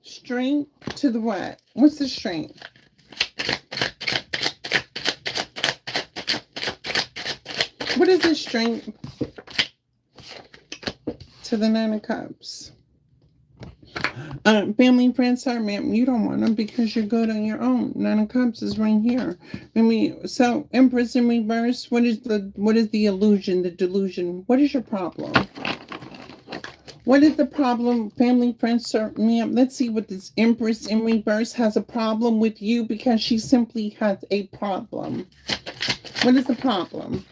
Strength to the what? What's the strength? What is the strength to the Nine of Cups? Family and friends, sorry, ma'am, you don't want them because you're good on your own. Nine of Cups is right here. So Empress in reverse. What is the illusion, the delusion? What is your problem? What is the problem, family, friends, sir, ma'am? Let's see what this Empress in reverse has a problem with you, because she simply has a problem. What is the problem?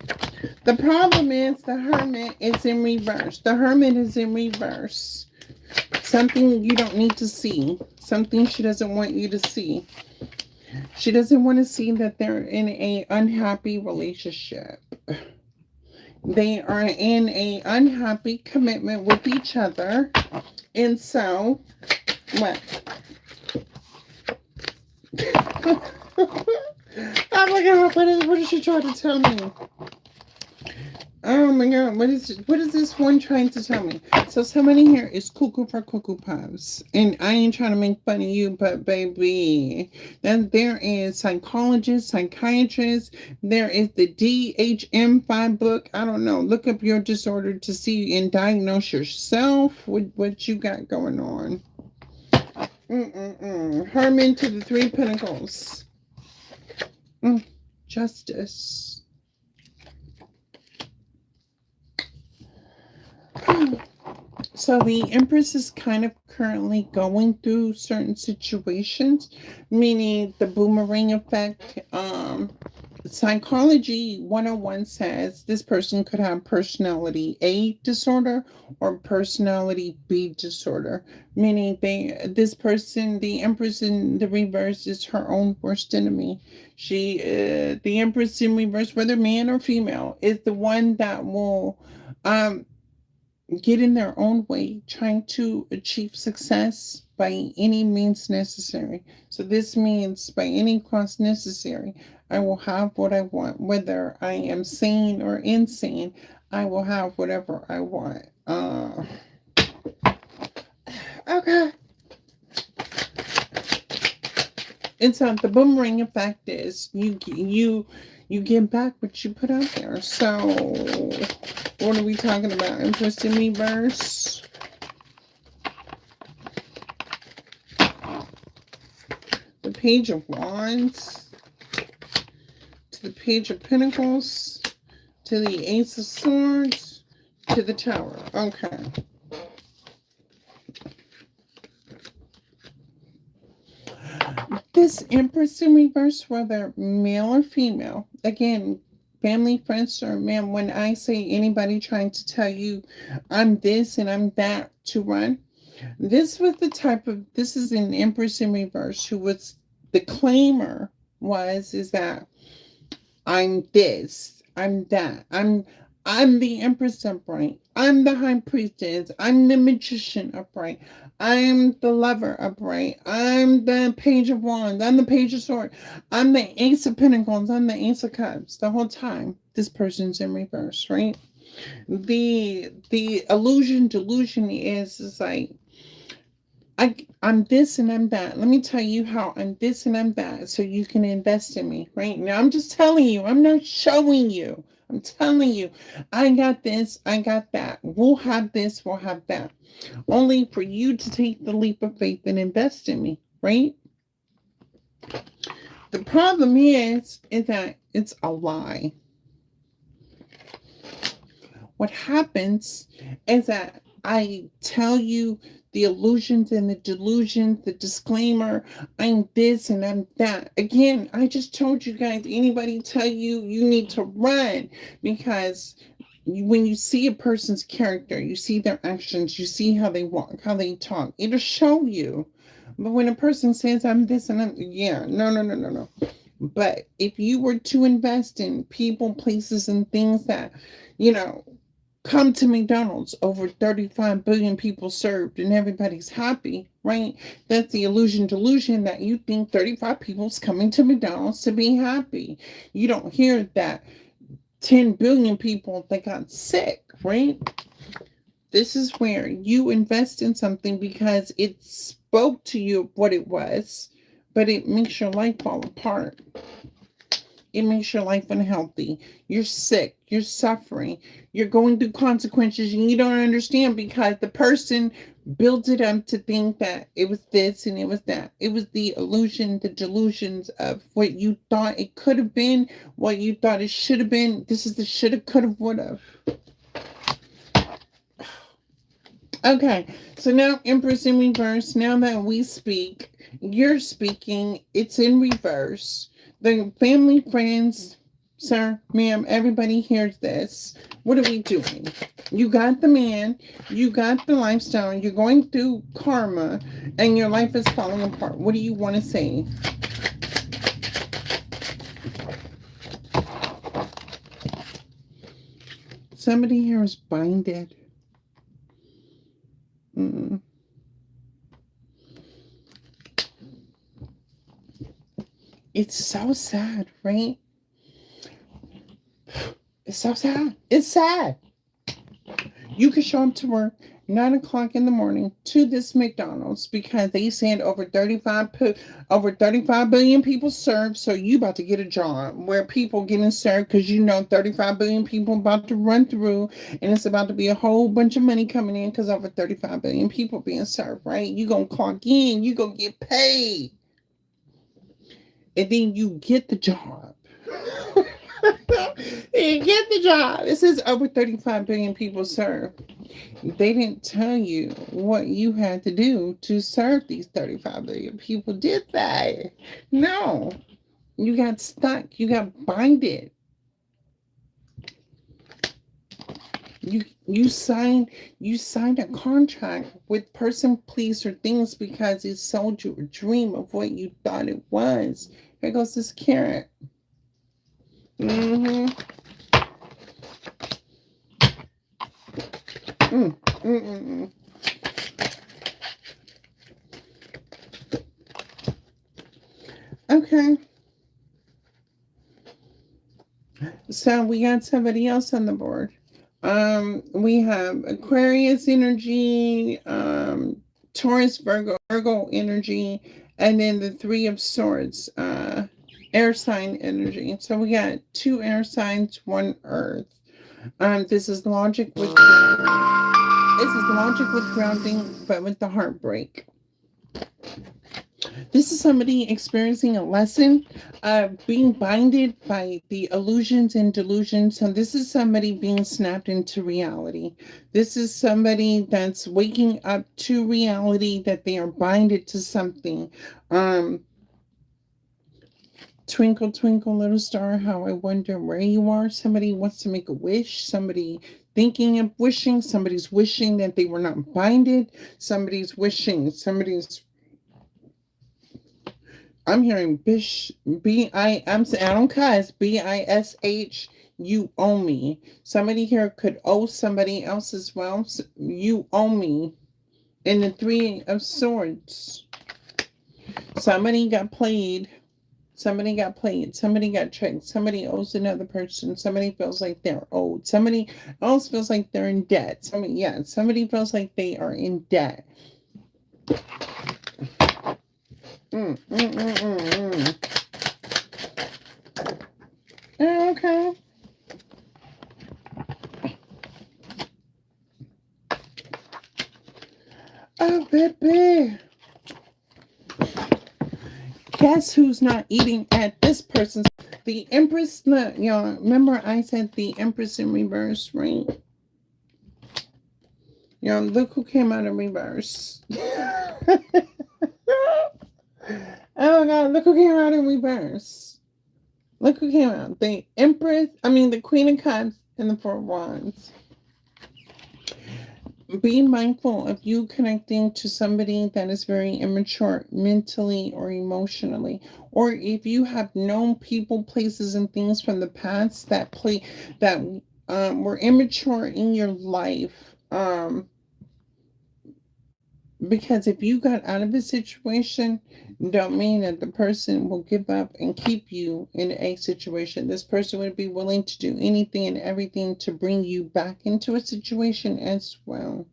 The problem is the Hermit is in reverse. The Hermit is in reverse. Something you don't need to see. Something she doesn't want you to see. She doesn't want to see that they're in an unhappy relationship. They are in an unhappy commitment with each other. And so, what? Oh my God, what is she trying to tell me? Oh my God, what is this one trying to tell me? So somebody here is cuckoo for Cuckoo Puffs. And I ain't trying to make fun of you, but baby, then there is psychologists, psychiatrists, there is the DHM-5 book. I don't know. Look up your disorder to see and diagnose yourself with what you got going on. Herman to the Three Pentacles. Justice. So the Empress is kind of currently going through certain situations, meaning the boomerang effect. Psychology 101 says this person could have personality A disorder or personality B disorder, meaning the Empress in the reverse is her own worst enemy. The Empress in reverse, whether man or female, is the one that will get in their own way, trying to achieve success by any means necessary. So this means by any cost necessary, I will have what I want, whether I am sane or insane. I will have whatever I want. Okay. And so the boomerang effect is you get back what you put out there. So what are we talking about? Empress in reverse. The Page of Wands. To the Page of Pentacles. To the Ace of Swords. To the Tower. Okay. This Empress in reverse, whether male or female, again, family, friends, or man, when I say anybody trying to tell you I'm this and I'm that to run, this is an Empress in reverse who was the claimer is that I'm this, I'm that, I'm the Empress upright, I'm the High Priestess, I'm the Magician upright, I'm the Lover upright, I'm the Page of Wands, I'm the Page of Swords, I'm the Ace of Pentacles, I'm the Ace of Cups. The whole time, this person's in reverse, right? The illusion delusion is like I'm this and I'm that. Let me tell you how I'm this and I'm that so you can invest in me, right? Now I'm just telling you, I'm not showing you. I'm telling you, I got this, I got that. We'll have this, we'll have that. Only for you to take the leap of faith and invest in me, right? The problem is that it's a lie. What happens is that I tell you the illusions and the delusions, the disclaimer, I'm this and I'm that. Again, I just told you guys, anybody tell you you need to run because when you see a person's character, you see their actions, you see how they walk, how they talk, it'll show you. But when a person says, I'm this and I'm, yeah, no, no, no, no, no. But if you were to invest in people, places, and things that, you know, come to McDonald's, over 35 billion people served, and everybody's happy, right? That's the illusion delusion that you think 35 people's coming to McDonald's to be happy. You don't hear that 10 billion people that got sick, right? This is where you invest in something because it spoke to you of what it was, but it makes your life fall apart. It makes your life unhealthy. You're sick. You're suffering. You're going through consequences and you don't understand because the person built it up to think that it was this and it was that. It was the illusion, the delusions of what you thought it could have been, what you thought it should have been. This is the shoulda, coulda, woulda. Okay, so now Empress in reverse. Now that we speak, you're speaking, it's in reverse. The family, friends, sir, ma'am, everybody hears this. What are we doing? You got the man, you got the lifestyle, you're going through karma, and your life is falling apart. What do you want to say? Somebody here is binded. Mm. It's so sad, right? It's so sad. It's sad. You could show up to work 9 o'clock in the morning to this McDonald's because they said over 35 billion people served. So you about to get a job where people getting served because you know 35 billion people about to run through and it's about to be a whole bunch of money coming in because over 35 billion people being served, right? You gonna clock in, you gonna get paid, and then you get the job. You get the job. It says over 35 billion people served. They didn't tell you what you had to do to serve these 35 billion people, did they? No. You got stuck. You got binded. You signed a contract with person, place, or things because it sold you a dream of what you thought it was. Here goes this carrot. Mm-hmm. Mm-mm-mm. Okay. So we got somebody else on the board. We have Aquarius energy, Taurus, Virgo energy, and then the Three of Swords, air sign energy. So we got two air signs, one Earth. This is logic with grounding, but with the heartbreak. This is somebody experiencing a lesson, being binded by the illusions and delusions. So this is somebody being snapped into reality. This is somebody that's waking up to reality that they are binded to something. Um, Twinkle, twinkle, little star, how I wonder where you are. Somebody wants to make a wish. Somebody thinking of wishing. Somebody's wishing that they were not binded. Somebody's wishing. I'm hearing bish, I don't cuss, bish, you owe me. Somebody here could owe somebody else as well. So you owe me. And the Three of Swords. Somebody got played. Somebody got played. Somebody got tricked. Somebody owes another person. Somebody feels like they're owed. Somebody else feels like they're in debt. Somebody feels like they are in debt. Mm, mm, mm, mm, mm. Okay. Oh, baby. Guess who's not eating at this person's? The Empress. Y'all remember I said the Empress in reverse, right? Look who came out in reverse. Oh God, look who came out in reverse. Look who came out. The Empress, the Queen of Cups and the Four of Wands. Be mindful of you connecting to somebody that is very immature mentally or emotionally. Or if you have known people, places, and things from the past that were immature in your life. Because if you got out of a situation, don't mean that the person will give up and keep you in a situation. This person would be willing to do anything and everything to bring you back into a situation as well.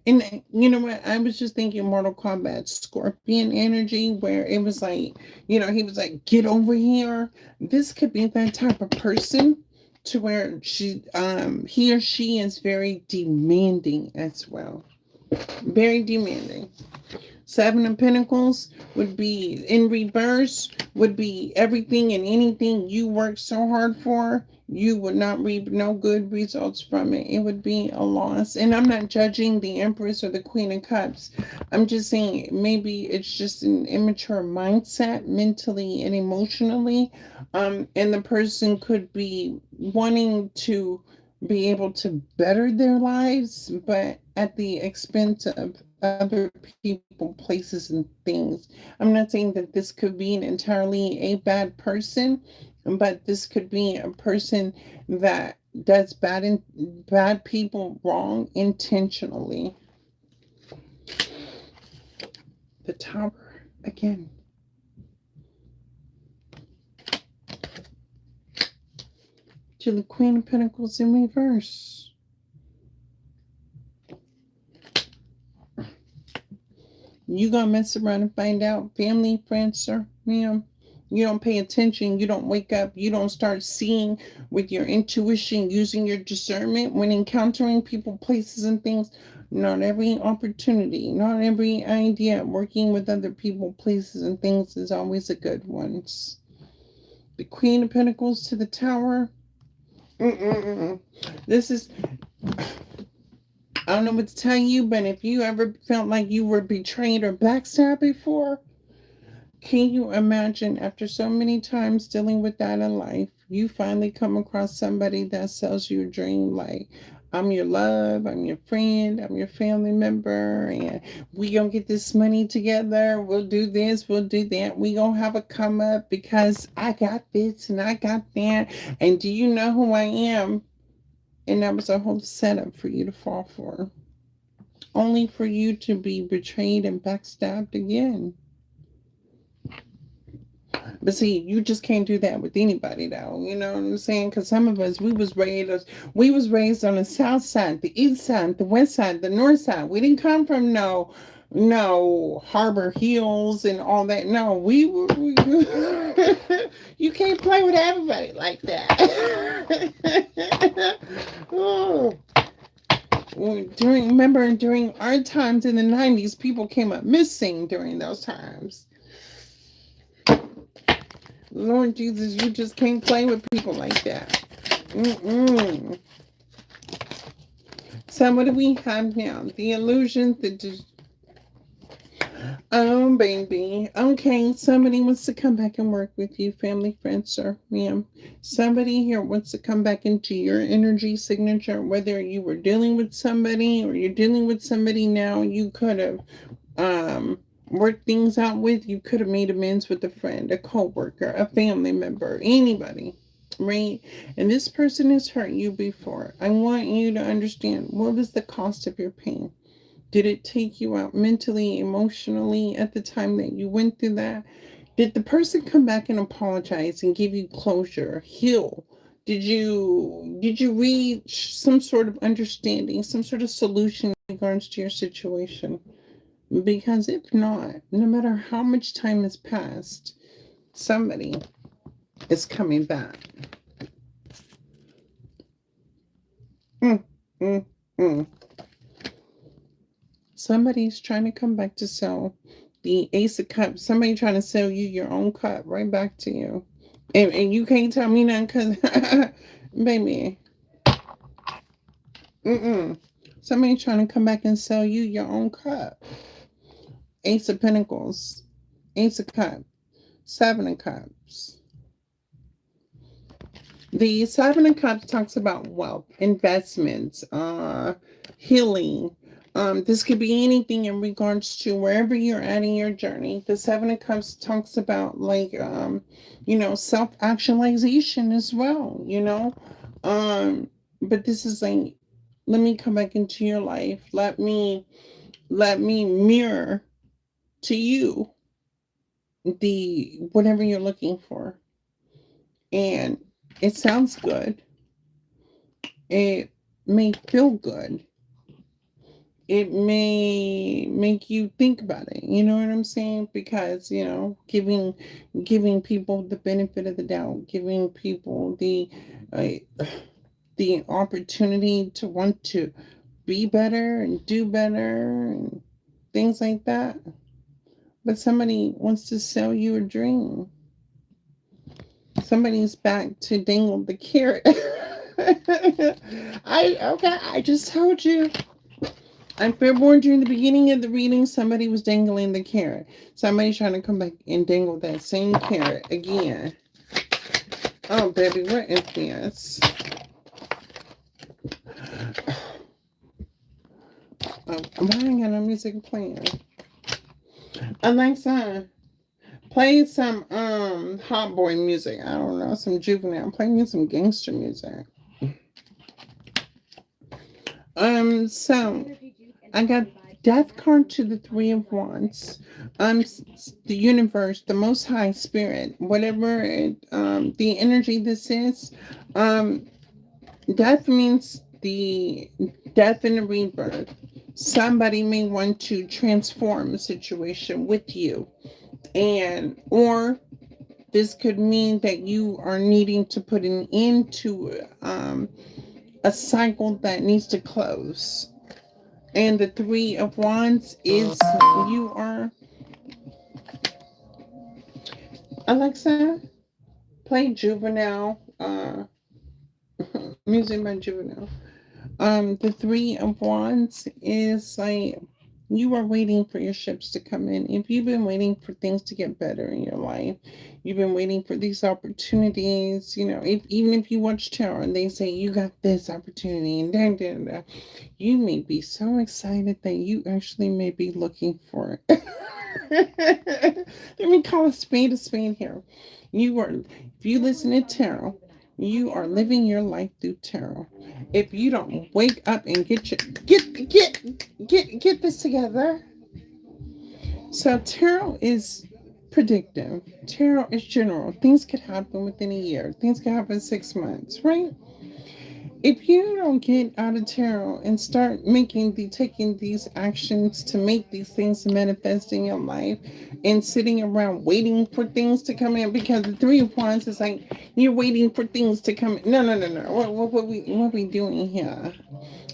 And you know what? I was just thinking Mortal Kombat Scorpion energy, where it was like, he was like, get over here. This could be that type of person to where he or she is very demanding as well. Very demanding. Seven of Pentacles would be in reverse, would be everything and anything you worked so hard for. You would not reap no good results from it. It would be a loss. And I'm not judging the Empress or the Queen of Cups. I'm just saying maybe it's just an immature mindset mentally and emotionally. And the person could be wanting to be able to better their lives, but at the expense of other people, places, and things. I'm not saying that this could be an entirely a bad person, but this could be a person that does bad people wrong intentionally. The Tower again. To the Queen of Pentacles in reverse. You gonna mess around and find out, family, friends, sir, ma'am. You don't pay attention. You don't wake up. You don't start seeing with your intuition, using your discernment when encountering people, places, and things. Not every opportunity, not every idea working with other people, places, and things is always a good one. The Queen of Pentacles to the Tower. Mm-mm-mm. This is, I don't know what to tell you, but if you ever felt like you were betrayed or backstabbed before, can you imagine after so many times dealing with that in life, you finally come across somebody that sells you a dream like, I'm your love, I'm your friend, I'm your family member, and we gonna get this money together. We'll do this, we'll do that. We gonna have a come up because I got this and I got that. And do you know who I am? And that was a whole setup for you to fall for. Only for you to be betrayed and backstabbed again. But see, you just can't do that with anybody, though. You know what I'm saying? Because some of us, we was raised on the south side, the east side, the west side, the north side. We didn't come from no Harbor Hills and all that. No, you can't play with everybody like that. Oh. During our times in the 90s, people came up missing during those times. Lord Jesus, you just can't play with people like that. Mm-mm. So what do we have now? The illusion, oh baby. Okay, somebody wants to come back and work with you, family, friend, sir, ma'am. Somebody here wants to come back into your energy signature, whether you were dealing with somebody or you're dealing with somebody now. You could have worked things out with. You could have made amends with a friend, a co-worker, a family member, anybody, right? And this person has hurt you before. I want you to understand, what is the cost of your pain? Did it take you out mentally, emotionally at the time that you went through that? Did the person come back and apologize and give you closure, heal? Did you reach some sort of understanding, some sort of solution in regards to your situation? Because if not, no matter how much time has passed, somebody is coming back. Mm, mm, mm. Somebody's trying to come back to sell the Ace of Cups. Somebody trying to sell you your own cup right back to you. And you can't tell me nothing because, baby, mm-mm. Somebody trying to come back and sell you your own cup. Ace of Pentacles, Ace of Cups, Seven of Cups. The Seven of Cups talks about wealth, investments, healing. This could be anything in regards to wherever you're at in your journey. The Seven of Cups talks about self-actualization as well, But this is like, let me come back into your life. Let me mirror to you the whatever you're looking for. And it sounds good. It may feel good. It may make you think about it. You know what I'm saying? Because, giving people the benefit of the doubt, giving people uh, the opportunity to want to be better and do better and things like that. But somebody wants to sell you a dream. Somebody's back to dangle the carrot. I just told you. I warned you in the beginning of the reading, somebody was dangling the carrot. Somebody's trying to come back and dangle that same carrot again. Oh, baby, what is this? Why ain't got no music playing? Alexa, play some hot boy music. I don't know, some juvenile. Play me some gangster music. So I got Death card to the Three of Wands. The universe, the Most High Spirit, whatever the energy this is. Um, Death means the death and the rebirth. Somebody may want to transform a situation with you, or this could mean that you are needing to put an end to a cycle that needs to close. And the Three of Wands is you are. Alexa, play Juvenile. Music by Juvenile. The Three of Wands is like you are waiting for your ships to come in. If you've been waiting for things to get better in your life, you've been waiting for these opportunities. Even if you watch tarot and they say you got this opportunity and then you may be so excited that you actually may be looking for it. Let me call a spade here. If you listen to tarot, you are living your life through tarot. If you don't wake up and get this together. So tarot is predictive. Tarot is general. Things could happen within a year. Things could happen 6 months, right? If you don't get out of tarot and start taking these actions to make these things manifest in your life and sitting around waiting for things to come in, because the Three of Wands is like you're waiting for things to come in. No, no, no, no. What we doing here?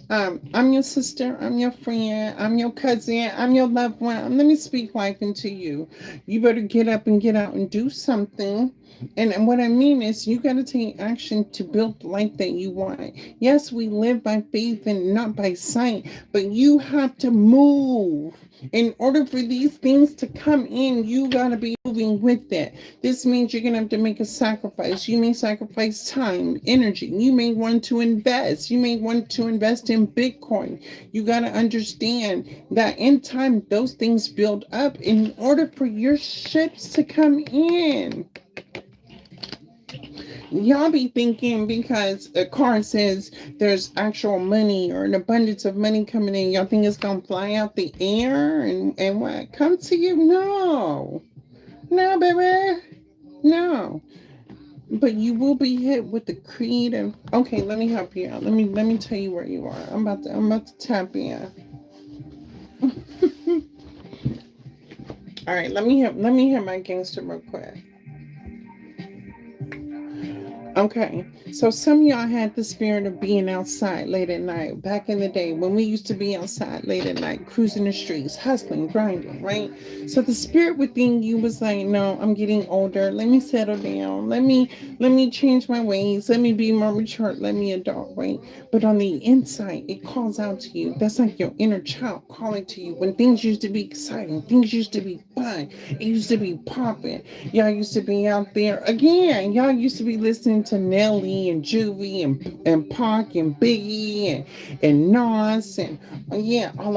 I'm your sister, I'm your friend, I'm your cousin, I'm your loved one. Let me speak life into you. You better get up and get out and do something. And what I mean is, you got to take action to build the life that you want. Yes, we live by faith and not by sight, but you have to move. In order for these things to come in, you got to be moving with it. This means you're going to have to make a sacrifice. You may sacrifice time, energy. You may want to invest. You may want to invest in Bitcoin. You got to understand that in time, those things build up in order for your ships to come in. Y'all be thinking because a car says there's actual money or an abundance of money coming in, y'all think it's gonna fly out the air and what come to you? No, no, baby, no. But you will be hit with the creative. Okay, let me help you out. Let me tell you where you are. I'm about to tap in. All right, let me hit my gangster real quick. Okay, so some of y'all had the spirit of being outside late at night. Back in the day when we used to be outside late at night, cruising the streets, hustling, grinding, right? So the spirit within you was like, no, I'm getting older. Let me settle down. Let me change my ways. Let me be more mature. Let me adult, right? But on the inside, it calls out to you. That's like your inner child calling to you. When things used to be exciting, things used to be fun, it used to be popping. Y'all used to be out there again. Y'all used to be listening to Nelly and Juvie and Pac and Biggie and Nas and yeah. All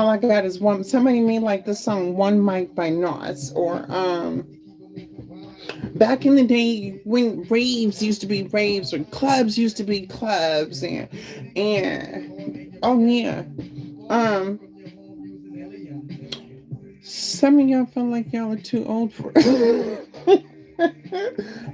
I got is one. Somebody made like the song "One Mic" by Nas or back in the day when raves used to be raves or clubs used to be clubs and oh yeah. Um, some of y'all feel like y'all are too old for it.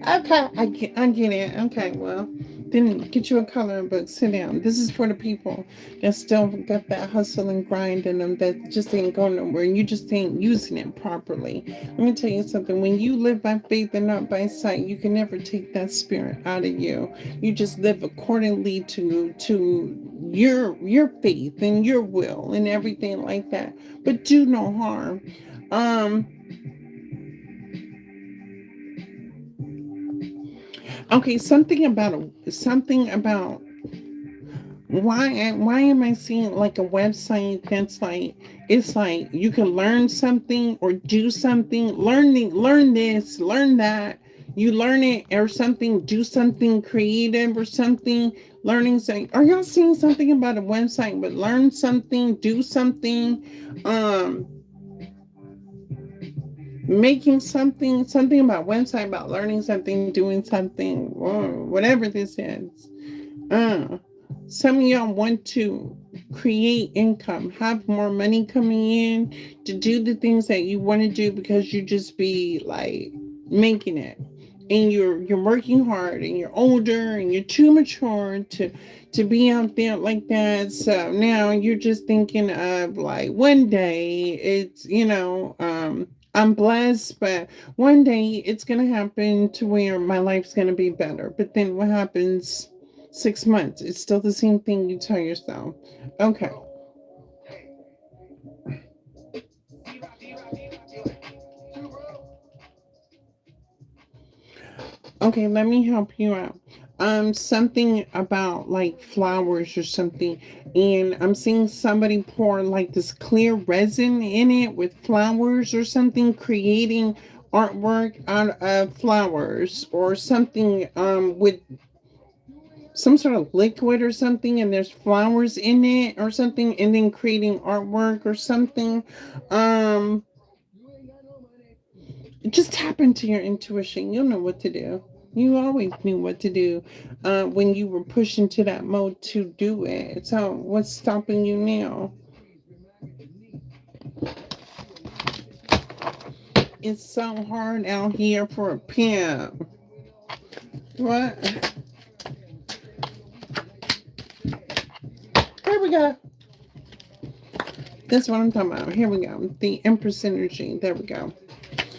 Okay, I get it. Okay, well, then get you a coloring book. Sit down. This is for the people that still got that hustle and grind in them that just ain't going nowhere and you just ain't using it properly. Let me tell you something. When you live by faith and not by sight, you can never take that spirit out of you. You just live accordingly to your faith and your will and everything like that. But do no harm. Um, okay, something about why am I seeing like a website that's like it's like you can learn something or do something, learn this, learn that. You learn it or something, do something creative or something, learning something. Are y'all seeing something about a website but learn something, do something, um making something about website about learning something, doing something, or whatever this is. Uh, some of y'all want to create income, have more money coming in to do the things that you want to do because you just be like making it. And you're working hard and you're older and you're too mature to be out there like that. So now you're just thinking of like one day it's I'm blessed, but one day it's gonna happen to where my life's gonna be better. But then what happens 6 months? It's still the same thing you tell yourself. Okay. Okay, let me help you out. Something about like flowers or something, and I'm seeing somebody pour like this clear resin in it with flowers or something, creating artwork out of flowers or something with some sort of liquid or something and there's flowers in it or something and then creating artwork or something. Um just tap into your intuition. You'll know what to do. You always knew what to do when you were pushed into that mode to do it. So what's stopping you now? It's so hard out here for a pimp. What? Here we go. That's what I'm talking about. Here we go. The Empress energy. There we go.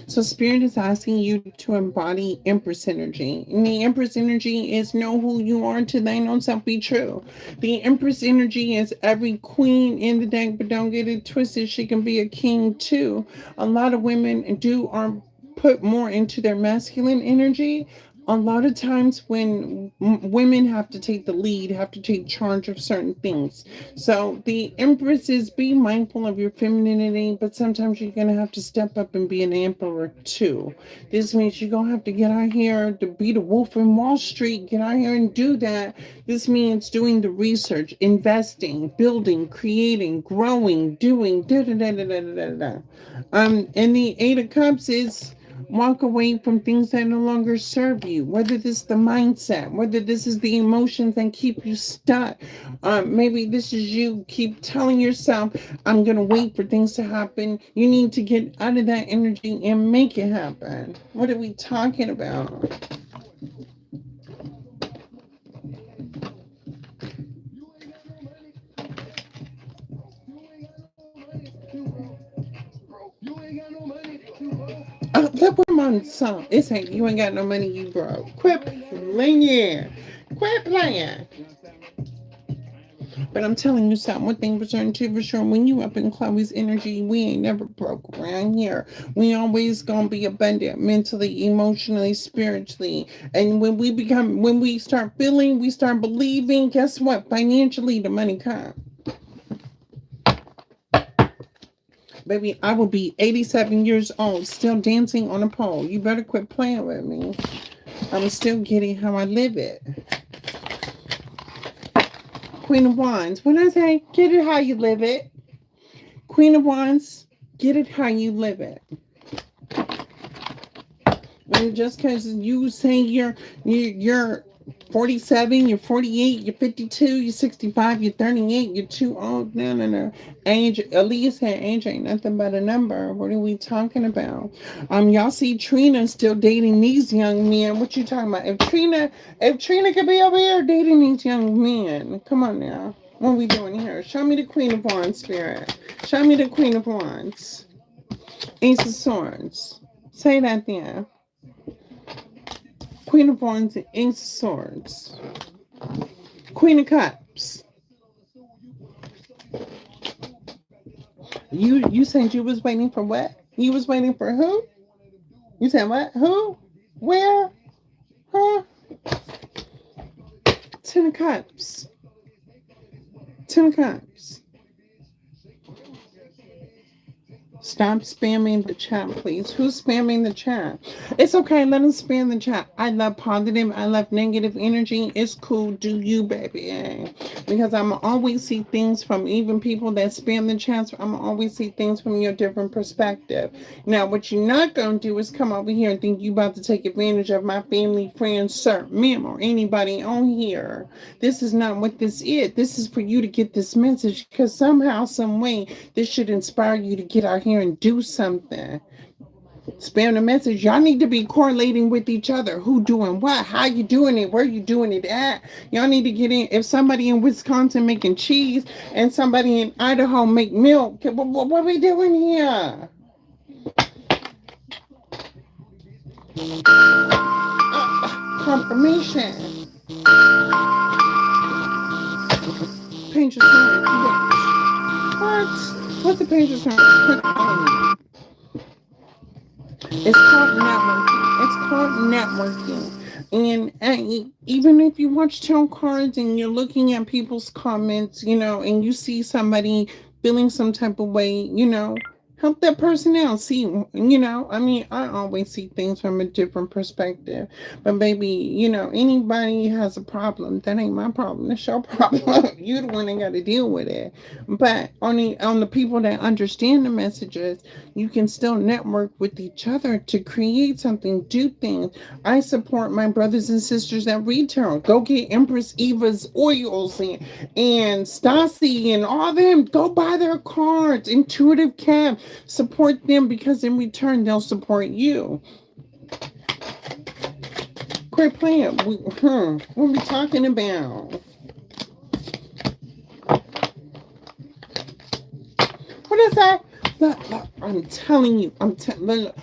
So spirit is asking you to embody Empress energy. And the Empress energy is know who you are to thine own self be true. The Empress energy is every queen in the deck, but don't get it twisted. She can be a king too. A lot of women do are put more into their masculine energy. A lot of times when women have to take the lead, have to take charge of certain things. So the Empress is be mindful of your femininity, but sometimes you're gonna have to step up and be an emperor too. This means you're gonna have to get out here to be the wolf in Wall Street, get out here and do that. This means doing the research, investing, building, creating, growing, doing da da da da da da da. And the Eight of Cups is Walk away from things that no longer serve you, whether this is the mindset, whether this is the emotions that keep you stuck. Maybe this is you keep telling yourself, I'm going to wait for things to happen. You need to get out of that energy and make it happen. What are we talking about? Look what my song. It's ain't you ain't got no money, you broke. Quit playing. Quit playing. But I'm telling you something, one thing for certain, two for sure. When you up in Chloe's energy, we ain't never broke around here. We always gonna be abundant mentally, emotionally, spiritually. And when we start feeling, we start believing, guess what? Financially, the money comes. Baby, I will be 87 years old, still dancing on a pole. You better quit playing with me. I'm still getting how I live it. Queen of Wands. When I say get it how you live it, Queen of Wands, get it how you live it. And just because you say you're 47, you're 48, you're 52, you're 65, you're 38, you're too old. No, no, no. Age, Aaliyah said age ain't nothing but a number. What are we talking about? Y'all see Trina still dating these young men. What you talking about? If Trina could be over here dating these young men, come on now. What are we doing here? Show me the Queen of Wands spirit. Show me the Queen of Wands. Ace of Swords. Say that then. Queen of Wands and Ace of Swords. Queen of Cups. You said you was waiting for what? You was waiting for who? You said what? Who? Where? Huh? Ten of Cups. Ten of Cups. Stop spamming the chat, please. Who's spamming the chat? It's okay. Let them spam the chat. I love positive. I love negative energy. It's cool. Do you, baby? Because I'm always see things from even people that spam the chats. I'm always see things from your different perspective. Now, what you're not gonna do is come over here and think you about to take advantage of my family, friends, sir, ma'am, or anybody on here. This is not what this is. This is for you to get this message because somehow, some way, this should inspire you to get out here and do something. Spam the message. Y'all need to be correlating with each other. Who doing what? How you doing it? Where you doing it at? Y'all need to get in. If somebody in Wisconsin making cheese and somebody in Idaho make milk, what are we doing here? Confirmation. Page of Swords. What? What's the page of Swords? It's called networking. It's called networking. And even if you watch tarot cards and you're looking at people's comments, and you see somebody feeling some type of way, help that person out. See, I always see things from a different perspective. But baby, anybody has a problem. That ain't my problem. That's your problem. You the one that got to deal with it. But on the people that understand the messages, you can still network with each other to create something, do things. I support my brothers and sisters at retail. Go get Empress Eva's oils and Stassi and all them. Go buy their cards. Intuitive Cab. Support them because in return they'll support you. Quit playing. What are we talking about? What is that? Look, I'm telling you. Look,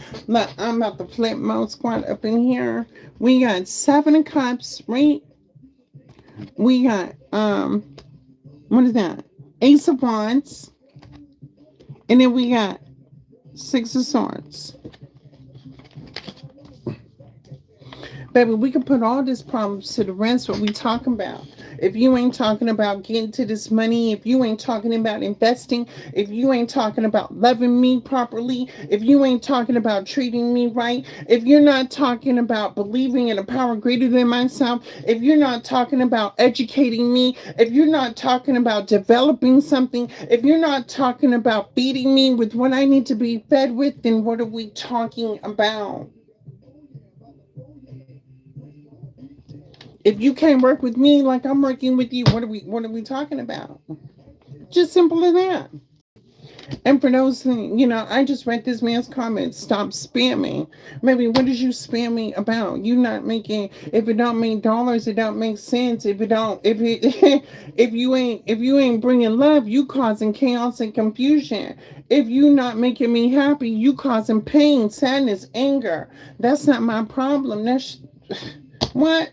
I'm about to flip Mo Squad up in here. We got 7 of Cups, right? We got what is that? Ace of Wands. And then we got 6 of Swords. Baby, we can put all these problems to the rest. What we talking about? If you ain't talking about getting to this money, if you ain't talking about investing, if you ain't talking about loving me properly, if you ain't talking about treating me right, if you're not talking about believing in a power greater than myself, if you're not talking about educating me, if you're not talking about developing something, if you're not talking about feeding me with what I need to be fed with, then what are we talking about? If you can't work with me like I'm working with you, what are we talking about? Just simple as that. And for those, I just read this man's comments. Stop spamming. Maybe what is you spamming about? You not making. If it don't make dollars, it don't make sense. If it don't, if it, if you ain't bringing love, you causing chaos and confusion. If you not making me happy, you causing pain, sadness, anger. That's not my problem. That's what.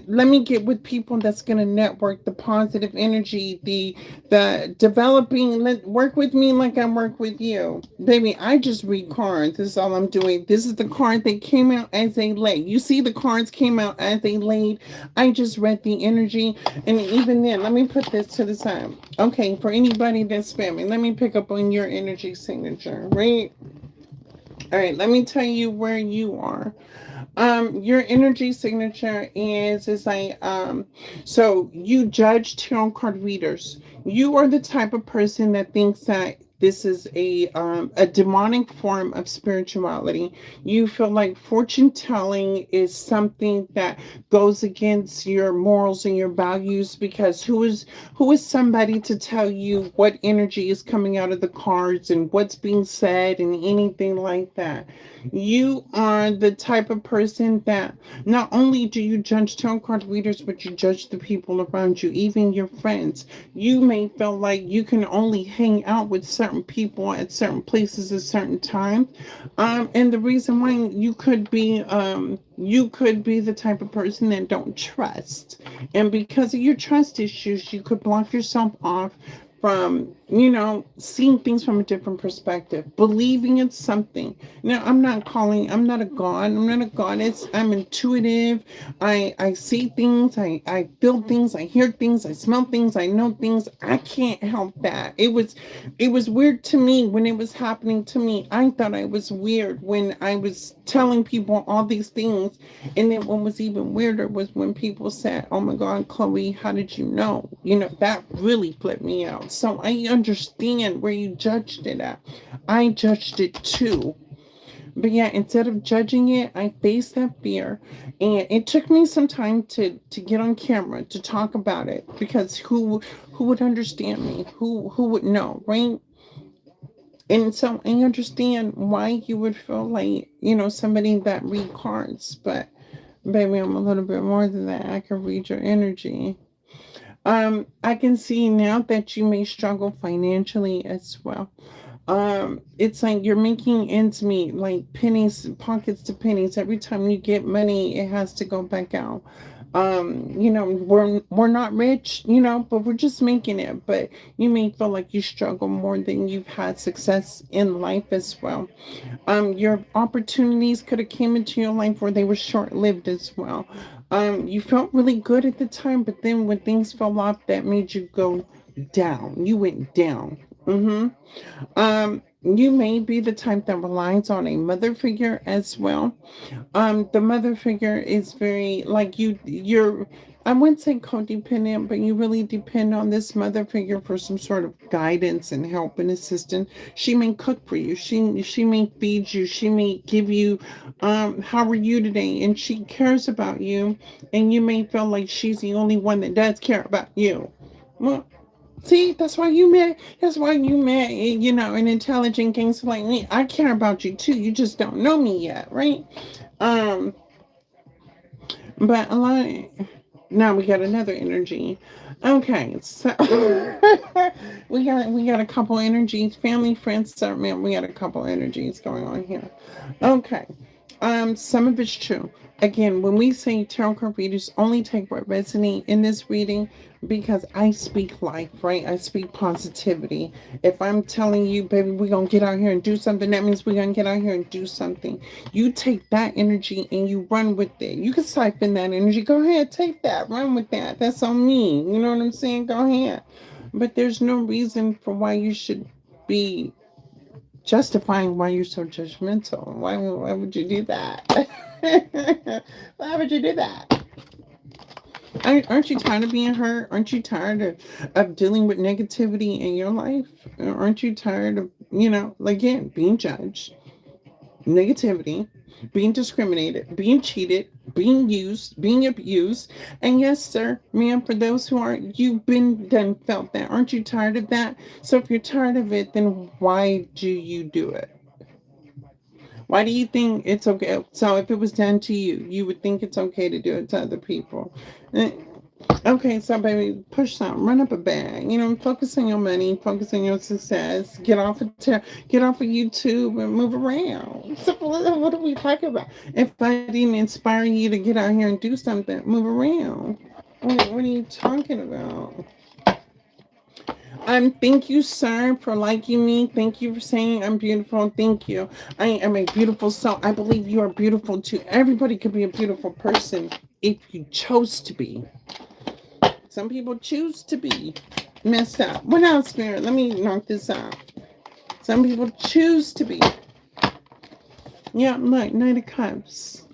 Let me get with people that's gonna network the positive energy, the developing. Work with me like I work with you, baby. I just read cards. This is all I'm doing. This is the card that came out as they laid. You see, the cards came out as they laid. I just read the energy, and even then, let me put this to the side. Okay, for anybody that's spamming, let me pick up on your energy signature, right? All right, let me tell you where you are. Your energy signature is like so you judge tarot card readers. You are the type of person that thinks that this is a demonic form of spirituality. You feel like fortune telling is something that goes against your morals and your values, because who is somebody to tell you what energy is coming out of the cards and what's being said and anything like that. You are the type of person that not only do you judge tarot card readers, but you judge the people around you, even your friends. You may feel like you can only hang out with certain people at certain places at certain times. And the reason why you could be the type of person that don't trust. And because of your trust issues, you could block yourself off from seeing things from a different perspective, believing in something. Now, I'm not a god, I'm not a goddess. I'm intuitive. I see things, I feel things, I hear things, I smell things, I know things. I can't help that. It was weird to me when it was happening to me. I thought I was weird when I was telling people all these things. And then what was even weirder was when people said, "Oh my God, Chloe, how did you know?" That really flipped me out. So I understand where you judged it at. I judged it too. But yeah, instead of judging it, I faced that fear. And it took me some time to get on camera to talk about it, because who would understand me? Who would know, right? And so I understand why you would feel like, somebody that read cards, but baby, I'm a little bit more than that. I can read your energy. I can see now that you may struggle financially as well. It's like you're making ends meet, like pennies, pockets to pennies. Every time you get money, it has to go back out. We're not rich, but we're just making it. But you may feel like you struggle more than you've had success in life as well. Your opportunities could have came into your life where they were short-lived as well. You felt really good at the time, but then when things fell off, that made you go down. You went down. You may be the type that relies on a mother figure as well. The mother figure is very like you're I wouldn't say codependent, but you really depend on this mother figure for some sort of guidance and help and assistance. She may cook for you. She may feed you. She may give you how are you today? And she cares about you, and you may feel like she's the only one that does care about you. Well, see, that's why you met, an intelligent gangster like me. I care about you too. You just don't know me yet, right? Um, but a lot. Now we got another energy. Okay, so we got a couple energies. Family, friends, man. We got a couple energies going on here. Okay. Some of it's true. Again, when we say tarot card readers only take what resonate in this reading, because I speak life, right? I speak positivity. If I'm telling you, baby, we're gonna get out here and do something, that means we're gonna get out here and do something. You take that energy and you run with it. You can siphon that energy. Go ahead, take that, run with that. That's on me. You know what I'm saying? Go ahead. But there's no reason for why you should be justifying why you're so judgmental. Why would you do that? Why would you do that? Aren't you tired of being hurt? Aren't you tired of dealing with negativity in your life? Aren't you tired of, again, being judged? negativity, being discriminated, being cheated, being used, being abused. And yes, sir, ma'am, for those who aren't, you've been done felt that. Aren't you tired of that? So if you're tired of it, then why do you do it? Why do you think it's okay? So if it was done to you, you would think it's okay to do it to other people. Eh, Okay, so baby, push something, run up a bag. Focus on your money, focus on your success. Get off of YouTube and move around. So what are we talking about? If I didn't inspire you to get out here and do something, move around. What are you talking about? Thank you, sir, for liking me. Thank you for saying I'm beautiful. Thank you. I am a beautiful soul. I believe you are beautiful too. Everybody could be a beautiful person if you chose to be. Some people choose to be messed up. What else, Spirit? Let me knock this out. Some people choose to be. Yeah, look, Knight of Cups.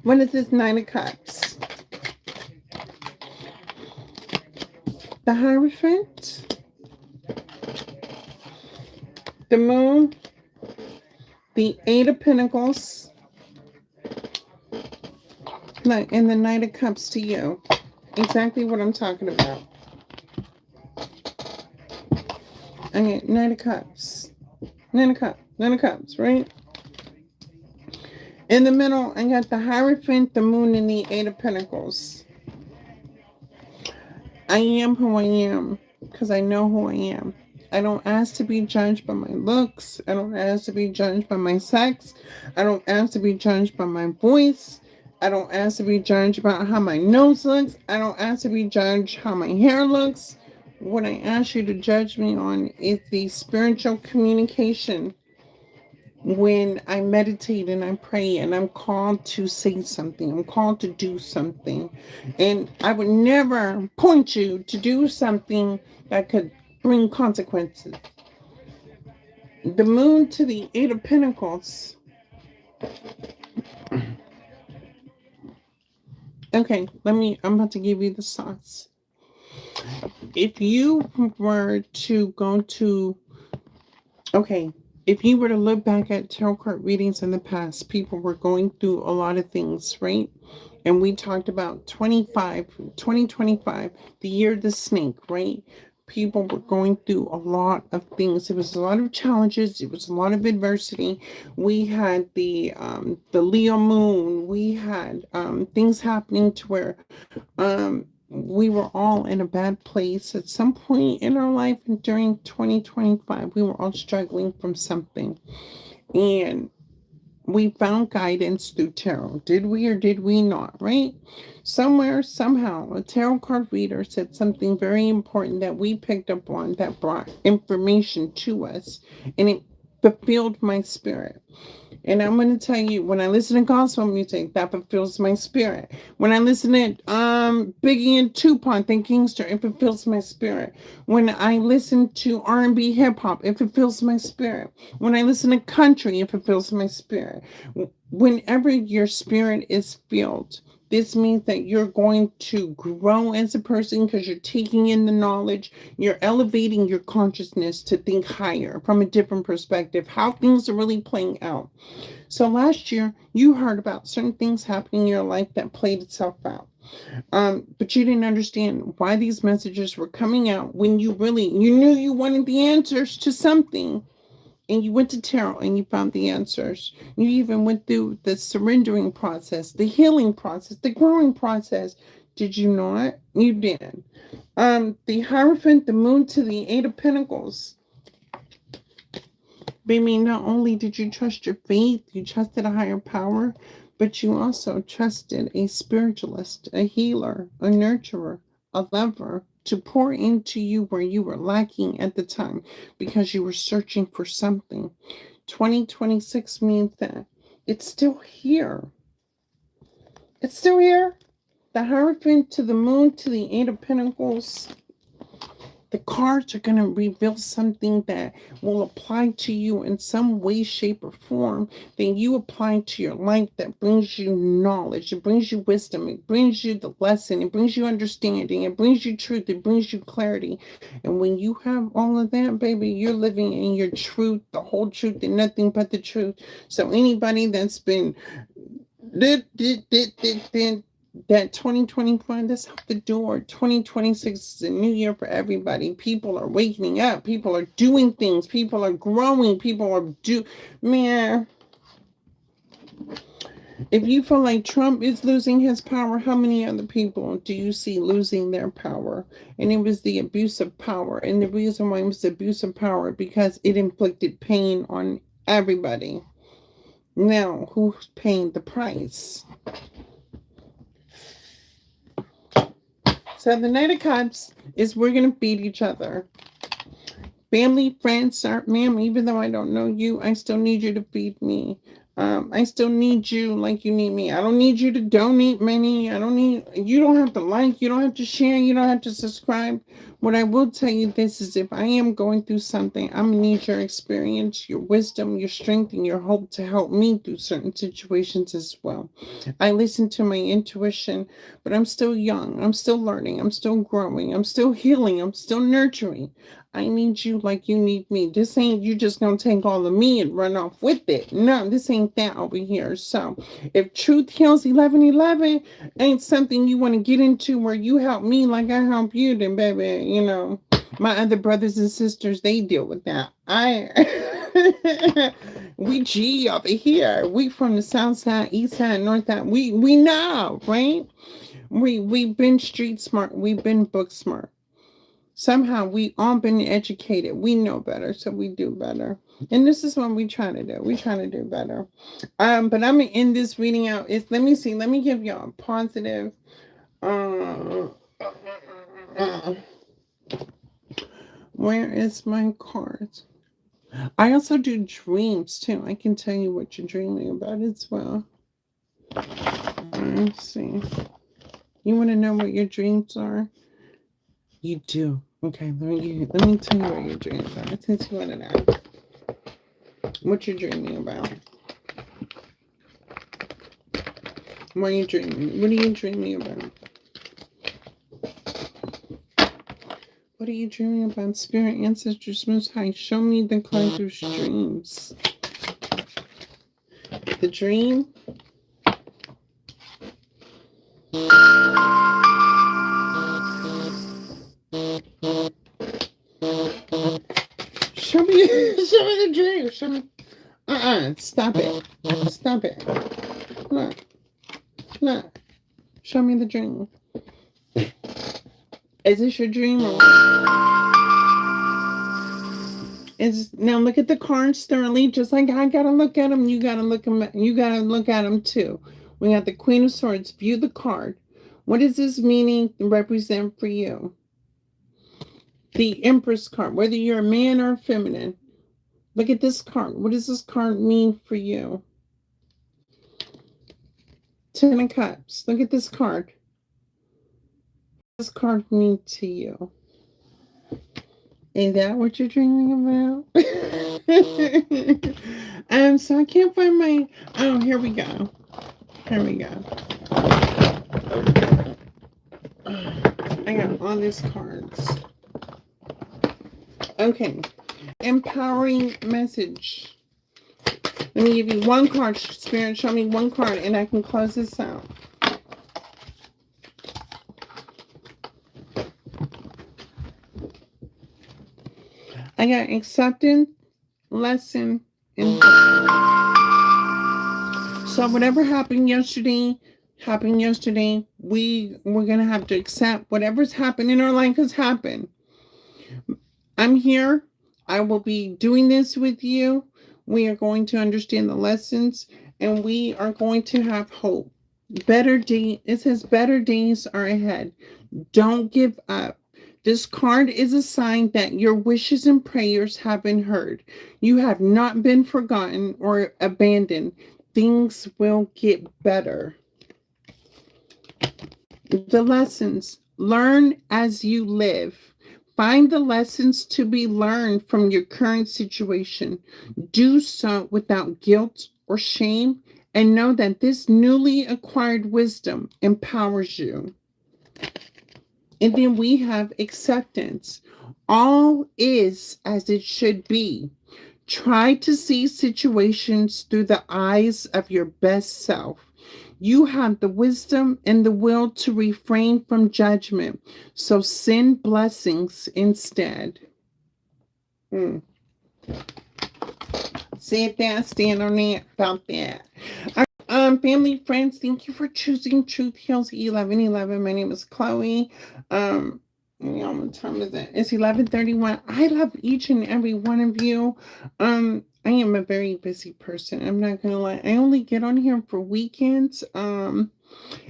What is this Knight of Cups? The Hierophant, the Moon, the Eight of Pentacles, look, and the Knight of Cups to you. Exactly what I'm talking about. Okay, Knight of Cups. Nine of Cups, right? In the middle, I got the Hierophant, the Moon, and the Eight of Pentacles. I am who I am because I know who I am. I don't ask to be judged by my looks. I don't ask to be judged by my sex. I don't ask to be judged by my voice. I don't ask to be judged about how my nose looks. I don't ask to be judged how my hair looks. What I ask you to judge me on is the spiritual communication when I meditate and I pray and I'm called to say something, I'm called to do something. And I would never point you to do something that could bring consequences. The Moon to the Eight of Pentacles. Okay, I'm about to give you the sauce. If you were to go to, okay, if you were to look back at tarot card readings in the past, people were going through a lot of things, right? And we talked about 2025, the year of the snake, right? People were going through a lot of things. It was a lot of challenges. It was a lot of adversity. We had the Leo moon. We had things happening to where we were all in a bad place at some point in our life. And during 2025, we were all struggling from something. And we found guidance through tarot. Did we or did we not, right? Somewhere, somehow, a tarot card reader said something very important that we picked up on that brought information to us, and it fulfilled my spirit. And I'm going to tell you, when I listen to gospel music, that fulfills my spirit. When I listen to Biggie and Tupac and Kingster, it fulfills my spirit. When I listen to R&B hip hop, it fulfills my spirit. When I listen to country, it fulfills my spirit. Whenever your spirit is filled, this means that you're going to grow as a person because you're taking in the knowledge. You're elevating your consciousness to think higher from a different perspective, how things are really playing out. So last year, you heard about certain things happening in your life that played itself out. But you didn't understand why these messages were coming out when you knew you wanted the answers to something. And you went to tarot and you found the answers. You even went through the surrendering process, the healing process, the growing process. Did you not? You did. The Hierophant, the Moon to the Eight of Pentacles. Baby, not only did you trust your faith, you trusted a higher power, but you also trusted a spiritualist, a healer, a nurturer, a lover to pour into you where you were lacking at the time because you were searching for something. 2026 means that it's still here. It's still here. The Hierophant to the Moon to the Eight of Pentacles. The cards are going to reveal something that will apply to you in some way, shape, or form. Then you apply to your life that brings you knowledge, it brings you wisdom, it brings you the lesson, it brings you understanding, it brings you truth, it brings you clarity. And when you have all of that, baby, you're living in your truth, the whole truth, and nothing but the truth. So anybody that's been that 2025, that's out the door. 2026 is a new year for everybody. People are waking up. People are doing things. People are growing. People are man. If you feel like Trump is losing his power, how many other people do you see losing their power? And it was the abuse of power. And the reason why it was the abuse of power, because it inflicted pain on everybody. Now, who's paying the price? So the Knight of Cups is we're going to beat each other. Family, friends, ma'am, even though I don't know you, I still need you to feed me. I still need you like you need me. I don't need you to donate money. You don't have to like, you don't have to share, you don't have to subscribe. What I will tell you this is if I am going through something, I'm going to need your experience, your wisdom, your strength, and your hope to help me through certain situations as well. I listen to my intuition, but I'm still young. I'm still learning. I'm still growing. I'm still healing. I'm still nurturing. I need you like you need me. This ain't you just gonna take all of me and run off with it. No, this ain't that over here. So if Truth Heals 1111 ain't something you want to get into where you help me like I help you, then baby, my other brothers and sisters, they deal with that. We G over here. We from the south side, east side, north side. We know, right? We've been street smart. We've been book smart. Somehow we all been educated. We know better, so we do better. And this is what we try to do. We try to do better. But I'm gonna end this reading out. Let me see. Let me give y'all a positive. Where is my cards? I also do dreams too. I can tell you what you're dreaming about as well. Let's see. You want to know what your dreams are? You do. Okay, let me tell you what your dreams are. Since you want to know what you're dreaming about. What are you dreaming? What are you dreaming about? What are you dreaming about? Spirit, ancestors, most high. Show me the cards of dreams. The dream. Show me the dream. Show me. Stop it. Stop it. Look. Show me the dream. Is this your dream or now look at the cards thoroughly, just like I gotta look at them. You gotta look at them too. We got the Queen of Swords. View the card. What does this meaning represent for you? The Empress card. Whether you're a man or feminine, look at this card. What does this card mean for you? Ten of Cups. Look at this card. What does this card mean to you? Is that what you're dreaming about? So I can't find my. Oh, here we go. Here we go. I got all these cards. Okay. Empowering message. Let me give you one card. Spirit, show me one card and I can close this out. I got acceptance, lesson, and so whatever happened yesterday. We're gonna have to accept whatever's happened in our life has happened. I'm here. I will be doing this with you. We are going to understand the lessons and we are going to have hope. It says better days are ahead. Don't give up. This card is a sign that your wishes and prayers have been heard. You have not been forgotten or abandoned. Things will get better. The lessons. Learn as you live. Find the lessons to be learned from your current situation. Do so without guilt or shame, and know that this newly acquired wisdom empowers you. And then we have acceptance. All is as it should be. Try to see situations through the eyes of your best self. You have the wisdom and the will to refrain from judgment, so send blessings instead. Mm. Said that, stand on that, about that. Family, friends, thank you for choosing Truth Heals 1111. My name is Chloe. What time is it? It's 11:31. I love each and every one of you. I am a very busy person. I'm not gonna lie. I only get on here for weekends.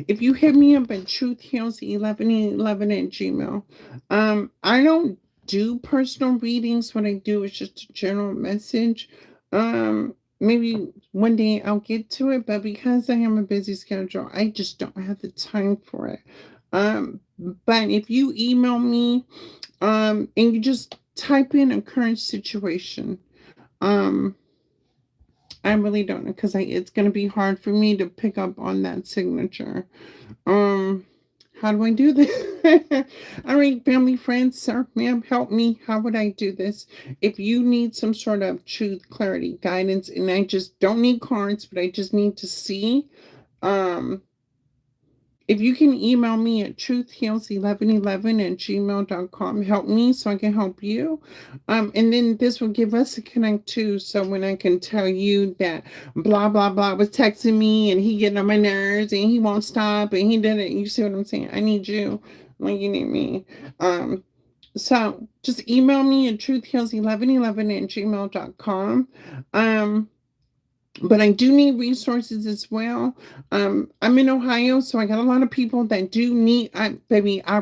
If you hit me up at Truth Heals 1111 at Gmail, I don't do personal readings. What I do is just a general message. Maybe one day I'll get to it, but because I am a busy schedule, I just don't have the time for it. But if you email me, and you just type in a current situation, um, I really don't know because it's gonna be hard for me to pick up on that signature. Um, how do I do this? All right, family, friends, sir, ma'am, help me. How would I do this? If you need some sort of truth, clarity, guidance, and I just don't need cards, but I just need to see, um, if you can email me at truthheals1111 at gmail.com, help me so I can help you. And then this will give us a connect too. So when I can tell you that blah, blah, blah was texting me and he getting on my nerves and he won't stop and he did it. You see what I'm saying? I need you like you need me. So just email me at truthheals1111 at gmail.com. But I do need resources as well. I'm in Ohio, so I got a lot of people that do need. I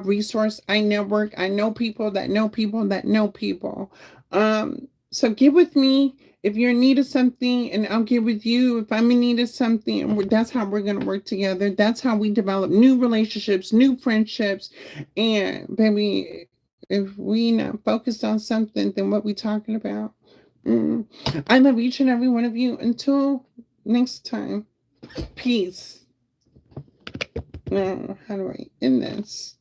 resource. I network. I know people that know people that know people. So get with me if you're in need of something, and I'll get with you if I'm in need of something. And that's how we're gonna work together. That's how we develop new relationships, new friendships, and baby, if we not focused on something, then what we talking about? Mm. I love each and every one of you. Until next time, peace. Now, how do I end this?